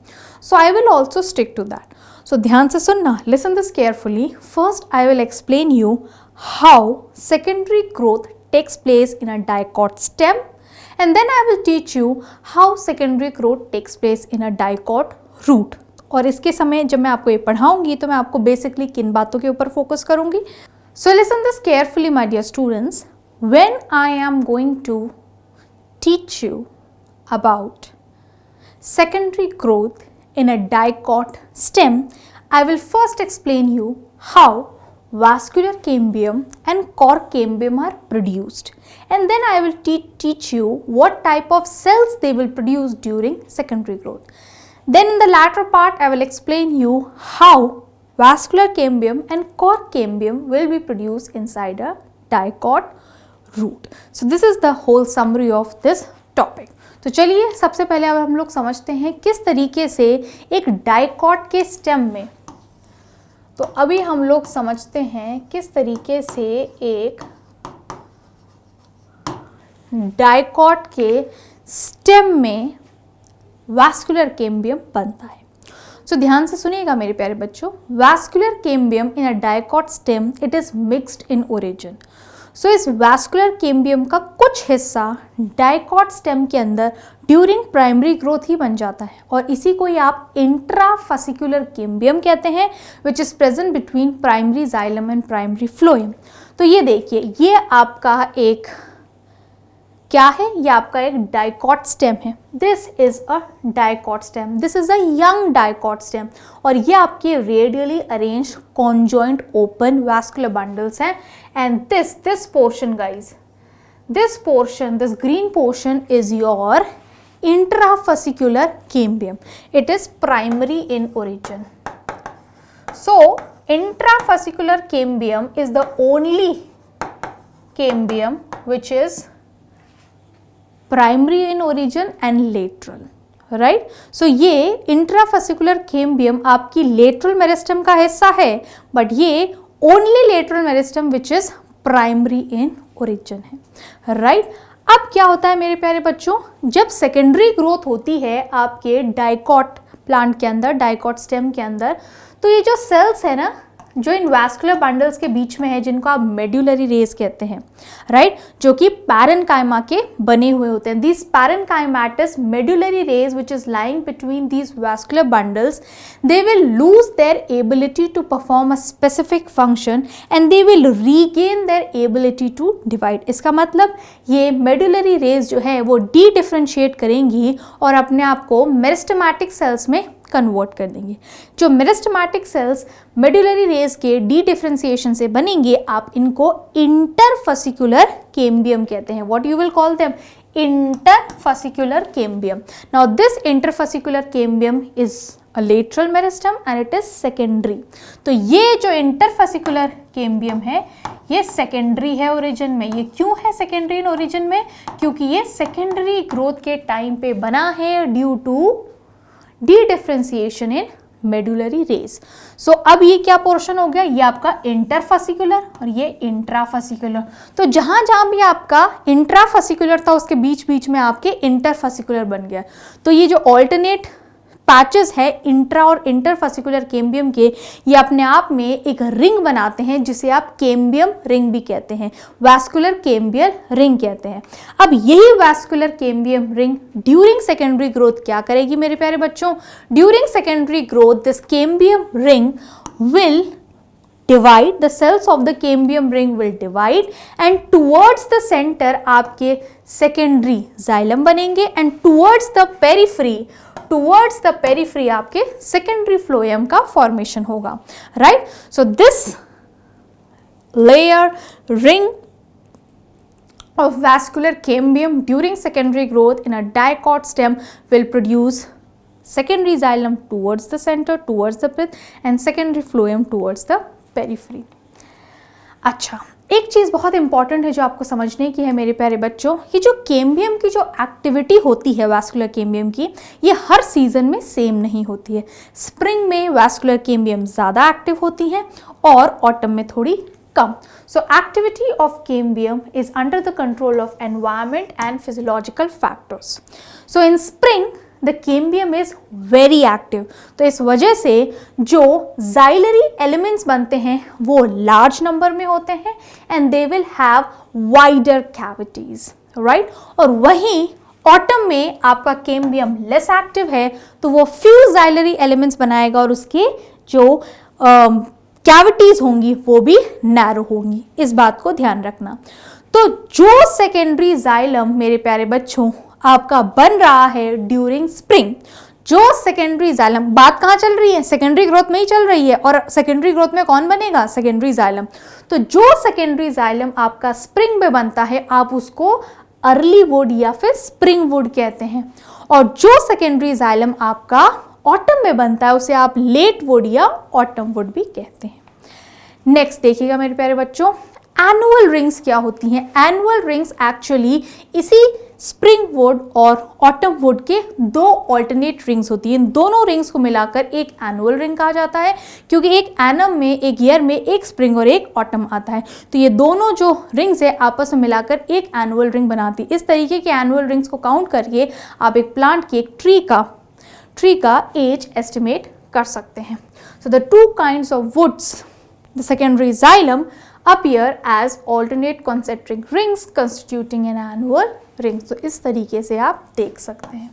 So I will also stick to that. So ध्यान से सुनना, listen this carefully. First I will explain you how secondary growth takes place in a dicot stem, and then I will teach you how secondary growth takes place in a dicot root. और इसके समय जब मैं आपको ये पढ़ाऊंगी तो मैं आपको बेसिकली किन बातों के ऊपर फोकस करूंगी। So listen this carefully my dear students, when I am going to teach you about secondary growth in a dicot stem, I will first explain you how vascular cambium and cork cambium are produced, and then I will teach you what type of cells they will produce during secondary growth. Then in the latter part I will explain you how vascular cambium and cork cambium will be produced inside a dicot root. So this is the whole summary of this topic. तो चलिए सबसे पहले अब हम लोग समझते हैं किस तरीके से एक डाइकॉट के स्टेम में, तो अभी हम लोग समझते हैं किस तरीके से एक डाइकॉट के स्टेम में वैस्कुलर कैम्बियम बनता है। सो ध्यान से सुनिएगा मेरे प्यारे बच्चों, vascular cambium in a dicot stem it is mixed in origin. So इस वैस्कुलर कैम्बियम का कुछ हिस्सा डाइकॉट स्टेम के अंदर ड्यूरिंग प्राइमरी ग्रोथ ही बन जाता है और इसी को ही आप इंट्राफेसिकुलर कैम्बियम कहते हैं, which is present between primary xylem and primary phloem. तो ये देखिए, ये आपका एक क्या है, ये आपका एक डाइकॉट स्टेम है। This is a dicot stem, this is a young dicot stem और ये आपके radially arranged conjoint open vascular bundles हैं। And this portion guys, this portion, this green portion is your intrafascicular cambium, it is primary in origin. So intrafascicular cambium is the only cambium which is primary in origin and lateral, right? So ये intrafascicular cambium आपकी lateral meristem का हिस्सा है, but ये only lateral meristem which is primary in origin है, right? अब क्या होता है मेरे प्यारे बच्चों, जब सेकेंडरी ग्रोथ होती है आपके डाइकॉट प्लांट के अंदर, डाइकॉट स्टेम के अंदर, तो ये जो सेल्स है ना, जो इन वैस्कुलर बंडल्स के बीच में है, जिनको आप मेड्यूलरी रेज कहते हैं, राइट, जो कि पैरेन्काइमा के बने हुए होते हैं। This parenchymatous medullary rays which is lying between these vascular bundles, they will lose their ability to perform a specific function and they will regain their ability to divide. इसका मतलब ये मेड्यूलरी रेज जो है वो D differentiate करेंगी और अपने आप को मेरिस्टेमेटिक सेल्स में कन्वर्ट कर देंगे। जो मेरिस्टेमेटिक सेल्स मेड्यूलरी रेज के डी डिफरेंशिएशन से बनेंगे, आप इनको इंटरफेसिकुलर कैम्बियम कहते हैं। What you will call them? Interfascicular cambium. Now this interfascicular cambium is a lateral meristem and it is secondary. तो ये जो इंटरफेसिकुलर कैम्बियम है ये सेकेंडरी है ओरिजिन में। ये क्यों है सेकेंडरी इन ओरिजिन में? क्योंकि ये सेकेंडरी ग्रोथ के टाइम पे बना है due to dedifferentiation in medullary rays. So अब ये क्या पोर्शन हो गया, ये आपका इंटरफेसिकुलर और ये इंट्राफेसिकुलर। तो जहां जहां भी आपका इंट्राफेसिकुलर था उसके बीच बीच में आपके इंटरफेसिकुलर बन गया। तो ये जो ऑल्टरनेट पैचेस है इंट्रा और इंटरफेसिकुलर कैम्बियम के, ये अपने आप में एक रिंग बनाते हैं जिसे आप कैम्बियम रिंग भी कहते हैं, वैस्कुलर कैम्बियर रिंग कहते हैं। अब यही vascular cambium ring during secondary growth क्या करेगी मेरे प्यारे बच्चों? During secondary growth this cambium ring will divide, the cells of the cambium ring will divide and towards the center आपके secondary xylem बनेंगे and towards the periphery आपके secondary phloem का formation होगा, right? So this layer ring of vascular cambium during secondary growth in a dicot stem will produce secondary xylem towards the center, towards the pith and secondary phloem towards the periphery. अच्छा, एक चीज़ बहुत important है जो आपको समझने की है मेरे प्यारे बच्चों, ये जो कैम्बियम की जो एक्टिविटी होती है वैस्कुलर कैम्बियम की, ये हर सीजन में सेम नहीं होती है। स्प्रिंग में वैस्कुलर कैम्बियम ज़्यादा एक्टिव होती हैं और ऑटम में थोड़ी कम। So activity of cambium is under the control of environment and physiological factors. So in spring the cambium is very active. तो इस वजह से जो जाइलरी एलिमेंट्स बनते हैं वो लार्ज नंबर में होते हैं and they will have wider cavities, right? और वहीं ऑटम में आपका कैम्बियम लेस एक्टिव है तो वो फ्यू जाइलरी एलिमेंट्स बनाएगा और उसके जो कैविटीज होंगी वो भी नैरो होंगी। इस बात को ध्यान रखना। तो जो सेकेंडरी जाइलम मेरे प्यारे बच्चों आपका बन रहा है ड्यूरिंग स्प्रिंग, जो सेकेंडरी जाइलम, बात कहाँ चल रही है? सेकेंडरी ग्रोथ में ही चल रही है। और सेकेंडरी ग्रोथ में कौन बनेगा? Secondary xylem. तो जो सेकेंडरी जाइलम आपका स्प्रिंग में बनता है आप उसको अर्ली वुड या फिर स्प्रिंग वुड कहते हैं, और जो सेकेंडरी जाइलम आपका ऑटम में बनता है उसे आप लेट वुड या ऑटम वुड भी कहते हैं। नेक्स्ट देखिएगा मेरे प्यारे बच्चों, एनुअल रिंग्स क्या होती हैं? एनुअल रिंग्स एक्चुअली इसी स्प्रिंग वुड और ऑटम वुड के दो ऑल्टरनेट रिंग्स होती हैं। इन दोनों रिंग्स को मिलाकर एक एनुअल रिंग कहा जाता है, क्योंकि एक एनम में, एक ईयर में एक स्प्रिंग और एक ऑटम आता है। तो ये दोनों जो रिंग्स है आपस में मिलाकर एक एनुअल रिंग बनाती है। इस तरीके के एनुअल रिंग्स को काउंट करके आप एक प्लांट की, एक ट्री का एज एस्टिमेट कर सकते हैं। So the two kinds of woods, the secondary xylem appear as alternate concentric rings constituting an annual ring। तो इस तरीके से आप देख सकते हैं।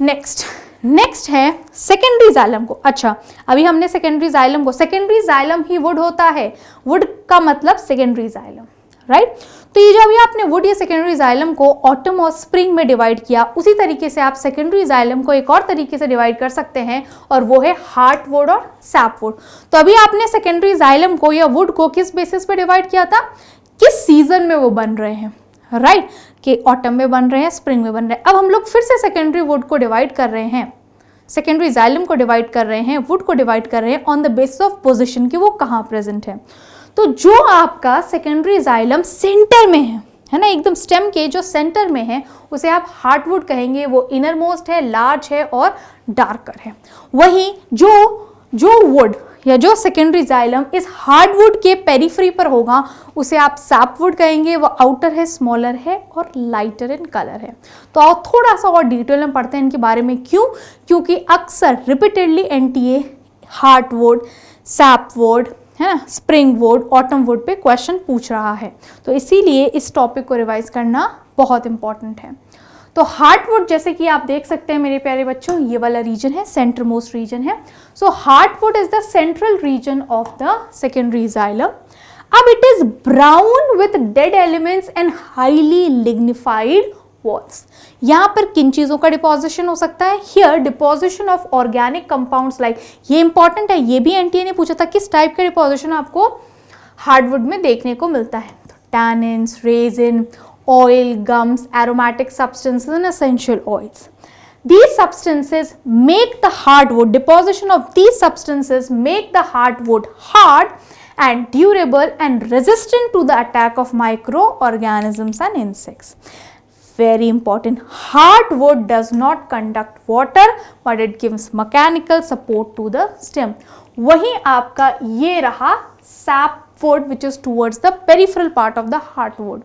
नेक्स्ट है सेकेंडरी जाइलम को। अच्छा, अभी हमने सेकेंडरी जाइलम ही वुड होता है, वुड का मतलब सेकेंडरी जाइलम, राइट। तो ये जो अभी आपने वुड या सेकेंडरी जाइलम को ऑटम और स्प्रिंग में डिवाइड किया, उसी तरीके से आप सेकेंडरी जाइलम को एक और तरीके से डिवाइड कर सकते हैं, और वो है हार्ट वुड और सैप वुड। तो अभी आपने सेकेंडरी जाइलम को या वुड को किस बेसिस पे डिवाइड किया था, किस सीजन में वो बन रहे हैं, राइट, कि ऑटम में बन रहे हैं, स्प्रिंग में बन रहे हैं। अब हम लोग फिर से सेकेंडरी वुड को डिवाइड कर रहे हैं, सेकेंडरी जाइलम को डिवाइड कर रहे हैं, वुड को डिवाइड कर रहे हैं on the basis of position कि वो कहाँ प्रेजेंट है। तो जो आपका सेकेंडरी जाइलम सेंटर में है ना, एकदम स्टेम के जो सेंटर में है, उसे आप हार्टवुड कहेंगे। वो इनर मोस्ट है, लार्ज है और डार्कर है। वहीं जो वुड या जो सेकेंडरी जाइलम इस हार्डवुड के पेरिफेरी पर होगा, उसे आप सैपवुड कहेंगे। वो आउटर है, स्मॉलर है और लाइटर इन कलर है। तो आओ थोड़ा सा और डिटेल में पढ़ते हैं इनके बारे में। क्योंकि अक्सर रिपीटेडली एनटीए हार्टवुड, सैपवुड, है ना, स्प्रिंग वुड, ऑटम वुड पे क्वेश्चन पूछ रहा है, तो इसीलिए इस टॉपिक को रिवाइज करना बहुत इंपॉर्टेंट है। तो हार्टवुड, जैसे कि आप देख सकते हैं मेरे प्यारे बच्चों, ये वाला रीजन है, सेंटर मोस्ट रीजन है। So heartwood is the central region of the secondary xylem. अब it is brown with dead elements and highly lignified walls. यहाँ पर किन चीजों का डिपोजिशन हो सकता है? Here deposition of organic compounds like, ये इंपॉर्टेंट है, ये भी एनटीए ने पूछा था, किस टाइप का डिपोजिशन आपको हार्डवुड में देखने को मिलता है। तो tannins, resin, oil, gums, aromatic substances and essential oils. These substances make the hardwood, deposition of these substances make the hardwood hard and durable and resistant to the attack of microorganisms and insects. Very important, hardwood does not conduct water but it gives mechanical support to the stem. वही आपका ये रहा sapwood which is towards the peripheral part of the hardwood.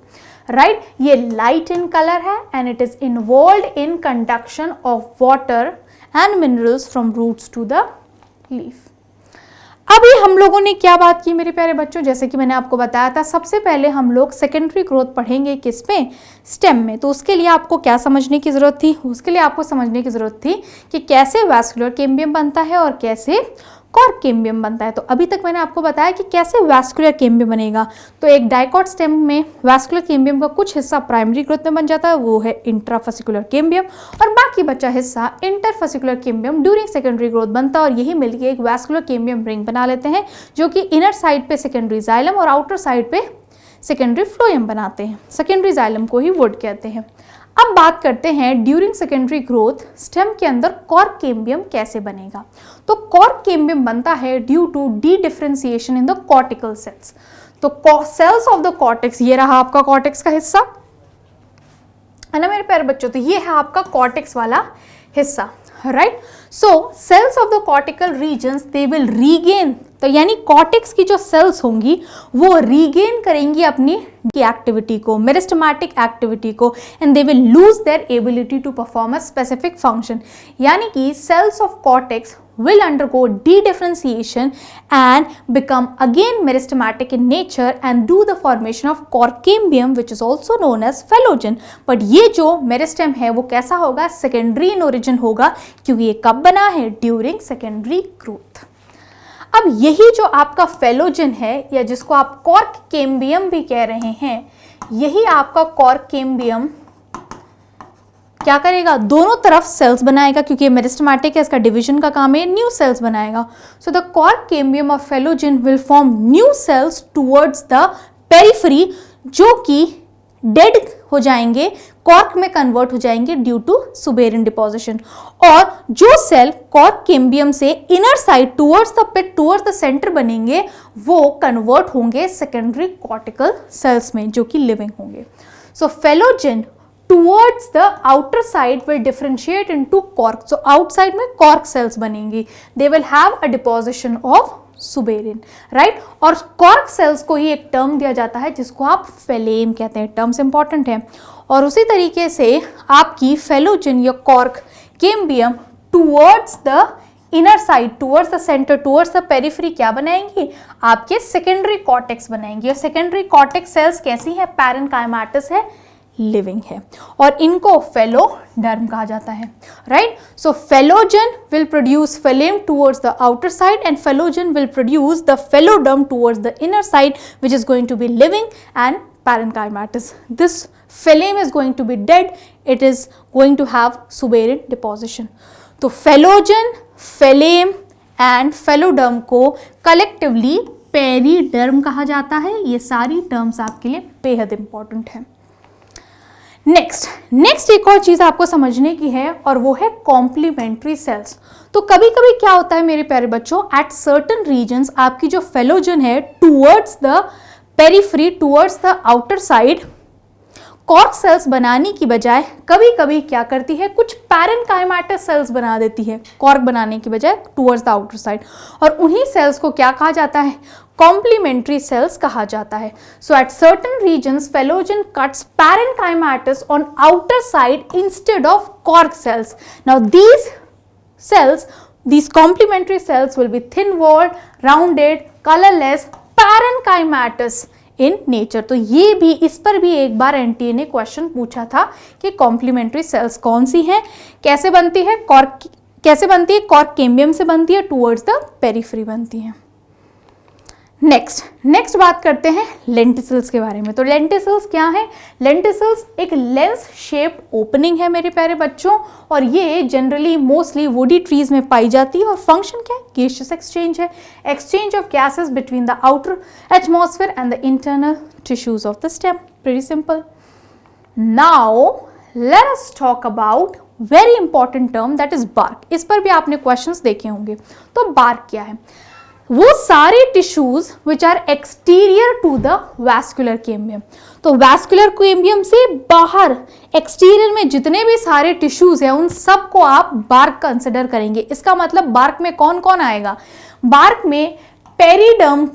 Right, ये light in colour है and it is involve in conduction of water and minerals from roots to the leaf. अभी हम लोगों ने क्या बात की मेरे प्यारे बच्चों, जैसे कि मैंने आपको बताया था, सबसे पहले हम लोग सेकेंडरी ग्रोथ पढ़ेंगे किस पे, स्टेम में। तो उसके लिए आपको क्या समझने की जरूरत थी? उसके लिए आपको समझने की जरूरत थी कि कैसे वैस्कुलर कैम्बियम बनता है और कैसे कॉर्क कैम्बियम बनता है। तो अभी तक मैंने आपको बताया कि कैसे वैस्कुलर कैम्बियम बनेगा। तो एक डाइकॉट स्टेम में वैस्कुलर कैम्बियम का कुछ हिस्सा प्राइमरी ग्रोथ में बन जाता है, वो है इंट्राफेसिकुलर कैम्बियम, और बाकी बचा हिस्सा interfascicular cambium during secondary growth बनता है, और यही मिलकर एक वैस्कुलर कैम्बियम रिंग बना लेते हैं, जो कि इनर साइड पे सेकेंडरी जाइलम और आउटर साइड पे सेकेंडरी फ्लोएम बनाते हैं। सेकेंडरी जाइलम को ही वुड कहते हैं। अब बात करते हैं ड्यूरिंग सेकेंडरी ग्रोथ स्टेम के अंदर कॉर्क कैम्बियम कैसे बनेगा। तो कॉर्क कैम्बियम बनता है due to dedifferentiation in the cortical cells. तो सेल्स ऑफ द कॉर्टेक्स, ये रहा आपका कॉर्टेक्स का हिस्सा, है ना मेरे प्यारे बच्चों। तो ये है आपका कॉर्टेक्स वाला हिस्सा, right. So cells of the cortical regions they will regain, तो यानी कॉर्टेक्स की जो सेल्स होंगी वो रीगेन करेंगी अपनी एक्टिविटी को, मेरिस्टेमेटिक एक्टिविटी को, and they will lose their ability to perform a specific function. यानी कि cells of cortex will undergo de-differentiation and become again meristematic in nature and do the formation of cork cambium which is also known as phellogen। but ये जो meristem है वो कैसा होगा? Secondary in origin होगा, क्योंकि ये कब बना है? During secondary growth. अब यही जो आपका फेलोजन है, या जिसको आप कॉर्क कैम्बियम भी कह रहे हैं, यही आपका कॉर्क कैम्बियम क्या करेगा? दोनों तरफ सेल्स बनाएगा, क्योंकि मेरिस्टेमेटिक है, इसका डिवीजन का काम है, न्यू सेल्स बनाएगा। So the cork cambium of phellogen will form new sales towards the periphery, जो कि डेड हो जाएंगे, कॉर्क में कन्वर्ट हो जाएंगे ड्यू टू सुबेरियन डिपोजिशन। और जो सेल कॉर्क कैम्बियम से inner side towards the pit, towards the centre बनेंगे, वो कन्वर्ट होंगे सेकेंडरी कॉर्टिकल सेल्स में, जो कि लिविंग होंगे। So phelogen towards the outer side will differentiate into cork. So outside में cork cells बनेंगी. They will have a deposition of suberin, right. और कॉर्क सेल्स को ही एक टर्म दिया जाता है जिसको आप फेलेम कहते हैं. टर्म्स इंपॉर्टेंट है. और उसी तरीके से आपकी फेलोजन या cork cambium towards the inner side, towards the centre, towards the periphery क्या बनाएंगी? आपके सेकेंडरी कॉर्टेक्स बनाएंगी. और सेकेंडरी कॉर्टेक्स सेल्स कैसी है? पैरेन्काइमेटस है, लिविंग है. और इनको फेलोडर्म कहा जाता है, right. So phellogen will produce phellem towards the outer side and phellogen will produce the phelloderm towards the inner side which is going to be living and parenchymatous. This phylum is going to be dead, it is going to have suberin deposition. तो phellogen, फेलेम and phelloderm को collectively periderm कहा जाता है. ये सारी terms आपके लिए बेहद इंपॉर्टेंट है. नेक्स्ट एक और चीज आपको समझने की है और वो है कॉम्प्लीमेंट्री सेल्स. तो कभी कभी क्या होता है मेरे प्यारे बच्चों, एट सर्टन रीजन्स आपकी जो फेलोजन है towards the periphery, towards the outer side, cork cells बनाने की बजाय कभी कभी क्या करती है, कुछ पैरेन्काइमेटस सेल्स बना देती है कॉर्क बनाने की बजाय टुवर्ड्स द आउटर साइड. और उन्हीं सेल्स को क्या कहा जाता है? कॉम्प्लीमेंट्री सेल्स कहा जाता है. So at certain regions phellogen cuts parenchymatous on outer side instead of cork cells. Now these cells, these complementary cells will be thin walled, rounded, colorless, parenchymatous in nature. तो ये भी, इस पर भी एक बार एनटीए ने क्वेश्चन पूछा था कि कॉम्प्लीमेंट्री सेल्स कौन सी हैं, कैसे बनती है, कॉर्क कैम्बियम से बनती है, टुवर्ड्स द पेरिफेरी बनती है. नेक्स्ट बात करते हैं लेंटिसल्स के बारे में. तो लेंटिसल्स क्या है? लेंटिसल्स एक लेंस शेप्ड ओपनिंग है मेरे प्यारे बच्चों, और ये जनरली मोस्टली वुडी ट्रीज में पाई जाती है. और फंक्शन क्या है? गैसियस एक्सचेंज है, exchange of gases between the outer atmosphere and the internal tissues of the stem. Pretty simple. Now let us talk about very important term that is bark. इस पर भी आपने क्वेश्चंस देखे होंगे. तो बार्क क्या है? वो सारे tissues which are exterior to the vascular cambium. तो वैस्कुलर कैम्बियम से बाहर एक्सटीरियर में जितने भी सारे टिश्यूज हैं उन सब को आप बार्क कंसिडर करेंगे. इसका मतलब बार्क में कौन कौन आएगा? बार्क में पेरिडर्म.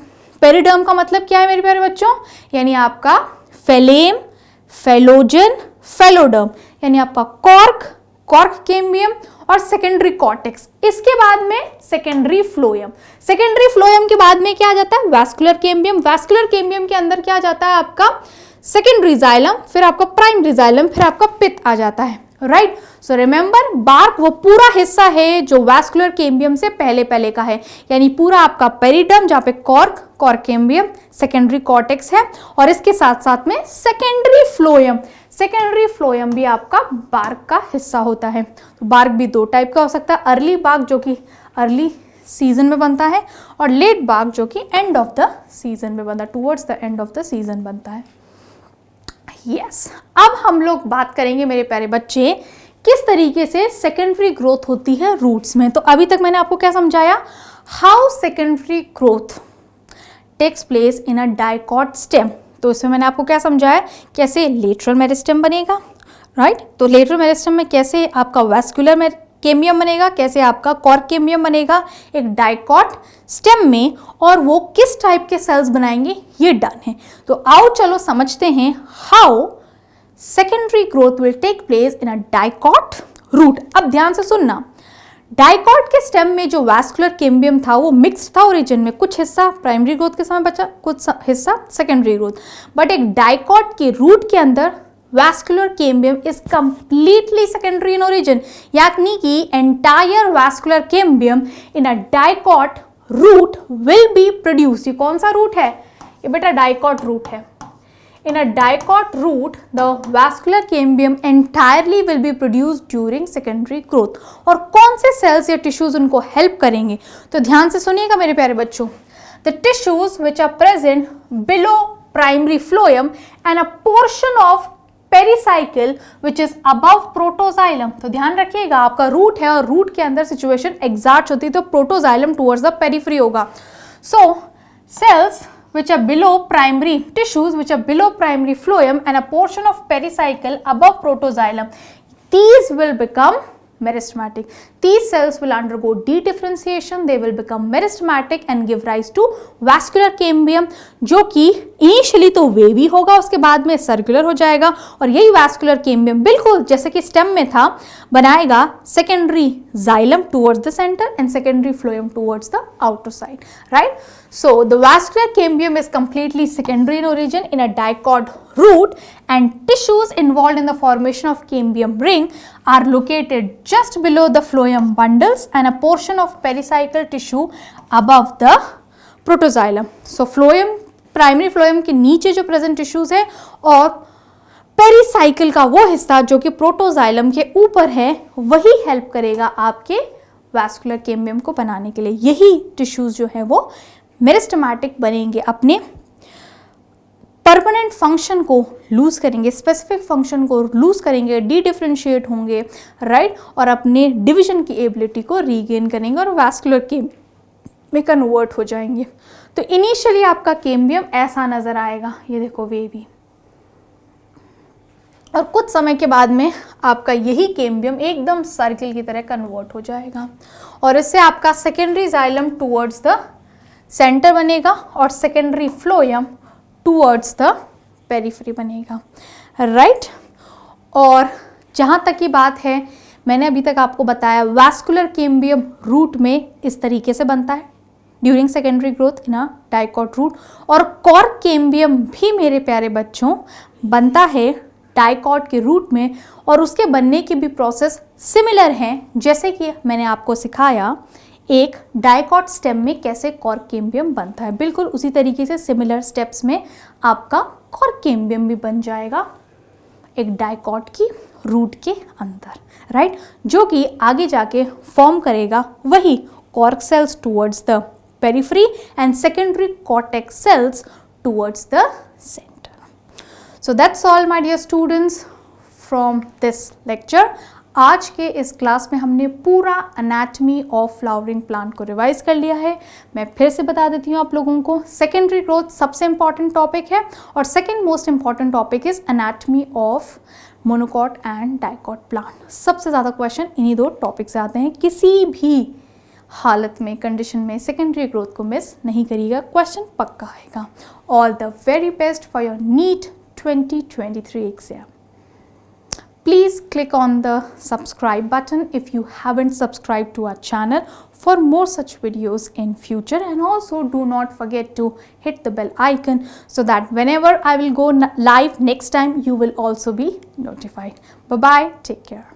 पेरिडर्म का मतलब क्या है मेरे प्यारे बच्चों? यानी आपका फेलेम, फेलोजन, फेलोडर्म, यानी आपका कॉर्क कैम्बियम और सेकेंडरी कॉर्टेक्स. इसके बाद में सेकेंडरी फ्लोएम. सेकेंडरी फ्लोएम के बाद में क्या आ जाता है? Vascular cambium. वैस्कुलर कैम्बियम के अंदर क्या आ जाता है? आपका सेकेंडरी जाइलम, फिर आपका प्राइमरी जाइलम, फिर आपका पित्त आ जाता है, राइट. सो रिमेंबर, बार्क वो पूरा हिस्सा है जो वैस्कुलर कैम्बियम से पहले का है, यानी पूरा आपका पेरिडर्म जहाँ पे कॉर्क कैम्बियम, सेकेंडरी कॉर्टेक्स है, और इसके साथ साथ में सेकेंडरी फ्लोएम. सेकेंडरी फ्लोएम भी आपका बार्क का हिस्सा होता है. तो बार्क भी दो टाइप का हो सकता है, अर्ली बार्क जो कि अर्ली सीजन में बनता है, और लेट बार्क जो कि एंड ऑफ द सीजन में बनता है, towards the end of the season बनता है. यस, अब हम लोग बात करेंगे मेरे प्यारे बच्चे किस तरीके से सेकेंडरी ग्रोथ होती है रूट्स में. तो अभी तक मैंने आपको क्या समझाया? How secondary growth takes place in a dicot stem. तो इसमें मैंने आपको क्या समझाया? कैसे लेटरल मेरिस्टेम बनेगा, राइट. तो लेटरल मेरिस्टेम में कैसे आपका वैस्कुलर कैम्बियम बनेगा, कैसे आपका कॉर्क कैम्बियम बनेगा एक डाइकॉट स्टेम में, और वो किस टाइप के सेल्स बनाएंगे, ये डन है. तो आओ चलो समझते हैं how secondary growth will take place in a dicot root. अब ध्यान से सुनना, डाइकॉट के स्टेम में जो वैस्कुलर कैम्बियम था वो मिक्स्ड था ओरिजिन में, कुछ हिस्सा प्राइमरी ग्रोथ के समय बचा, कुछ हिस्सा सेकेंडरी ग्रोथ. बट एक डाइकॉट के रूट के अंदर vascular cambium is completely secondary in origin, यानी कि entire vascular cambium in a dicot root will be produce. ये कौन सा रूट है? ये बेटा डाइकॉट रूट है. In a dicot root, the vascular cambium entirely will be produced during secondary growth. और कौन से cells या tissues उनको help करेंगे? तो ध्यान से सुनिएगा मेरे प्यारे बच्चों. The tissues which are present below primary phloem and a portion of pericycle which is above protoxylem. तो ध्यान रखिएगा, आपका रूट है और रूट के अंदर सिचुएशन एग्जैक्ट होती है, तो प्रोटोजाइलम टुवर्ड्स द पेरिफेरी होगा. So cells which are below primary tissues, which are below primary phloem, and a portion of pericycle above protoxylem, these will become meristematic. These cells will undergo dedifferentiation, they will become meristematic and give rise to vascular cambium, जो कि initially तो wavy होगा, उसके बाद में circular हो जाएगा, और यही वैस्कुलर केम्बियम बिल्कुल जैसे कि स्टेम में था बनाएगा secondary xylem towards the centre and secondary phloem towards the outer side, right. So the vascular cambium is completely secondary in origin in a dicot root, and tissues involved in the formation of cambium ring are located just below the phloem bundles and a portion of pericycle tissue above the protoxylem. So phloem, primary phloem के नीचे जो present tissues है और pericycle का वो हिस्सा जो कि प्रोटोजाइलम के ऊपर है, वही हेल्प करेगा आपके वैस्कुलर केम्बियम को बनाने के लिए. यही टिश्यूज जो है वो मेरिस्टेमेटिक बनेंगे, अपने परमानेंट फंक्शन को लूज करेंगे, स्पेसिफिक फंक्शन को लूज करेंगे, डी डिफ्रेंशिएट होंगे, राइट, और अपने डिवीजन की एबिलिटी को रीगेन करेंगे और वैस्कुलर केम में कन्वर्ट हो जाएंगे. तो इनिशियली आपका केम्बियम ऐसा नजर आएगा, ये देखो वेवी, और कुछ समय के बाद में आपका यही केम्बियम एकदम सर्किल की तरह कन्वर्ट हो जाएगा, और इससे आपका secondary xylem towards the centre बनेगा और secondary phloem towards the periphery बनेगा, राइट. और जहाँ तक की बात है, मैंने अभी तक आपको बताया वैस्कुलर केम्बियम रूट में इस तरीके से बनता है during secondary growth in a dicot root, और कॉर्क केम्बियम भी मेरे प्यारे बच्चों बनता है डाइकॉट के रूट में, और उसके बनने की भी प्रोसेस सिमिलर है जैसे कि मैंने आपको सिखाया एक डाइकॉट स्टेम में कैसे कॉर्क केम्बियम बनता है. बिल्कुल उसी तरीके से सिमिलर स्टेप्स में आपका कॉर्क केम्बियम भी बन जाएगा एक डाइकॉट की रूट के अंदर, राइट, जो कि आगे जाके फॉर्म करेगा वही cork cells towards the periphery and secondary cortex cells towards the centre. So that's all my dear students from this lecture. आज के इस क्लास में हमने पूरा एनाटॉमी ऑफ फ्लावरिंग प्लांट को रिवाइज कर लिया है. मैं फिर से बता देती हूँ आप लोगों को, सेकेंडरी ग्रोथ सबसे इंपॉर्टेंट टॉपिक है, और second most important topic is anatomy of monocot and dicot plant. सबसे ज़्यादा क्वेश्चन इन्हीं दो टॉपिक से आते हैं. किसी भी हालत में, कंडीशन में सेकेंडरी ग्रोथ को मिस नहीं करिएगा, क्वेश्चन पक्का आएगा. All the very best for your NEET 2023 exam. Please click on the subscribe button if you haven't subscribed to our channel for more such videos in future, and also do not forget to hit the bell icon so that whenever I will go live next time you will also be notified. Bye bye, take care.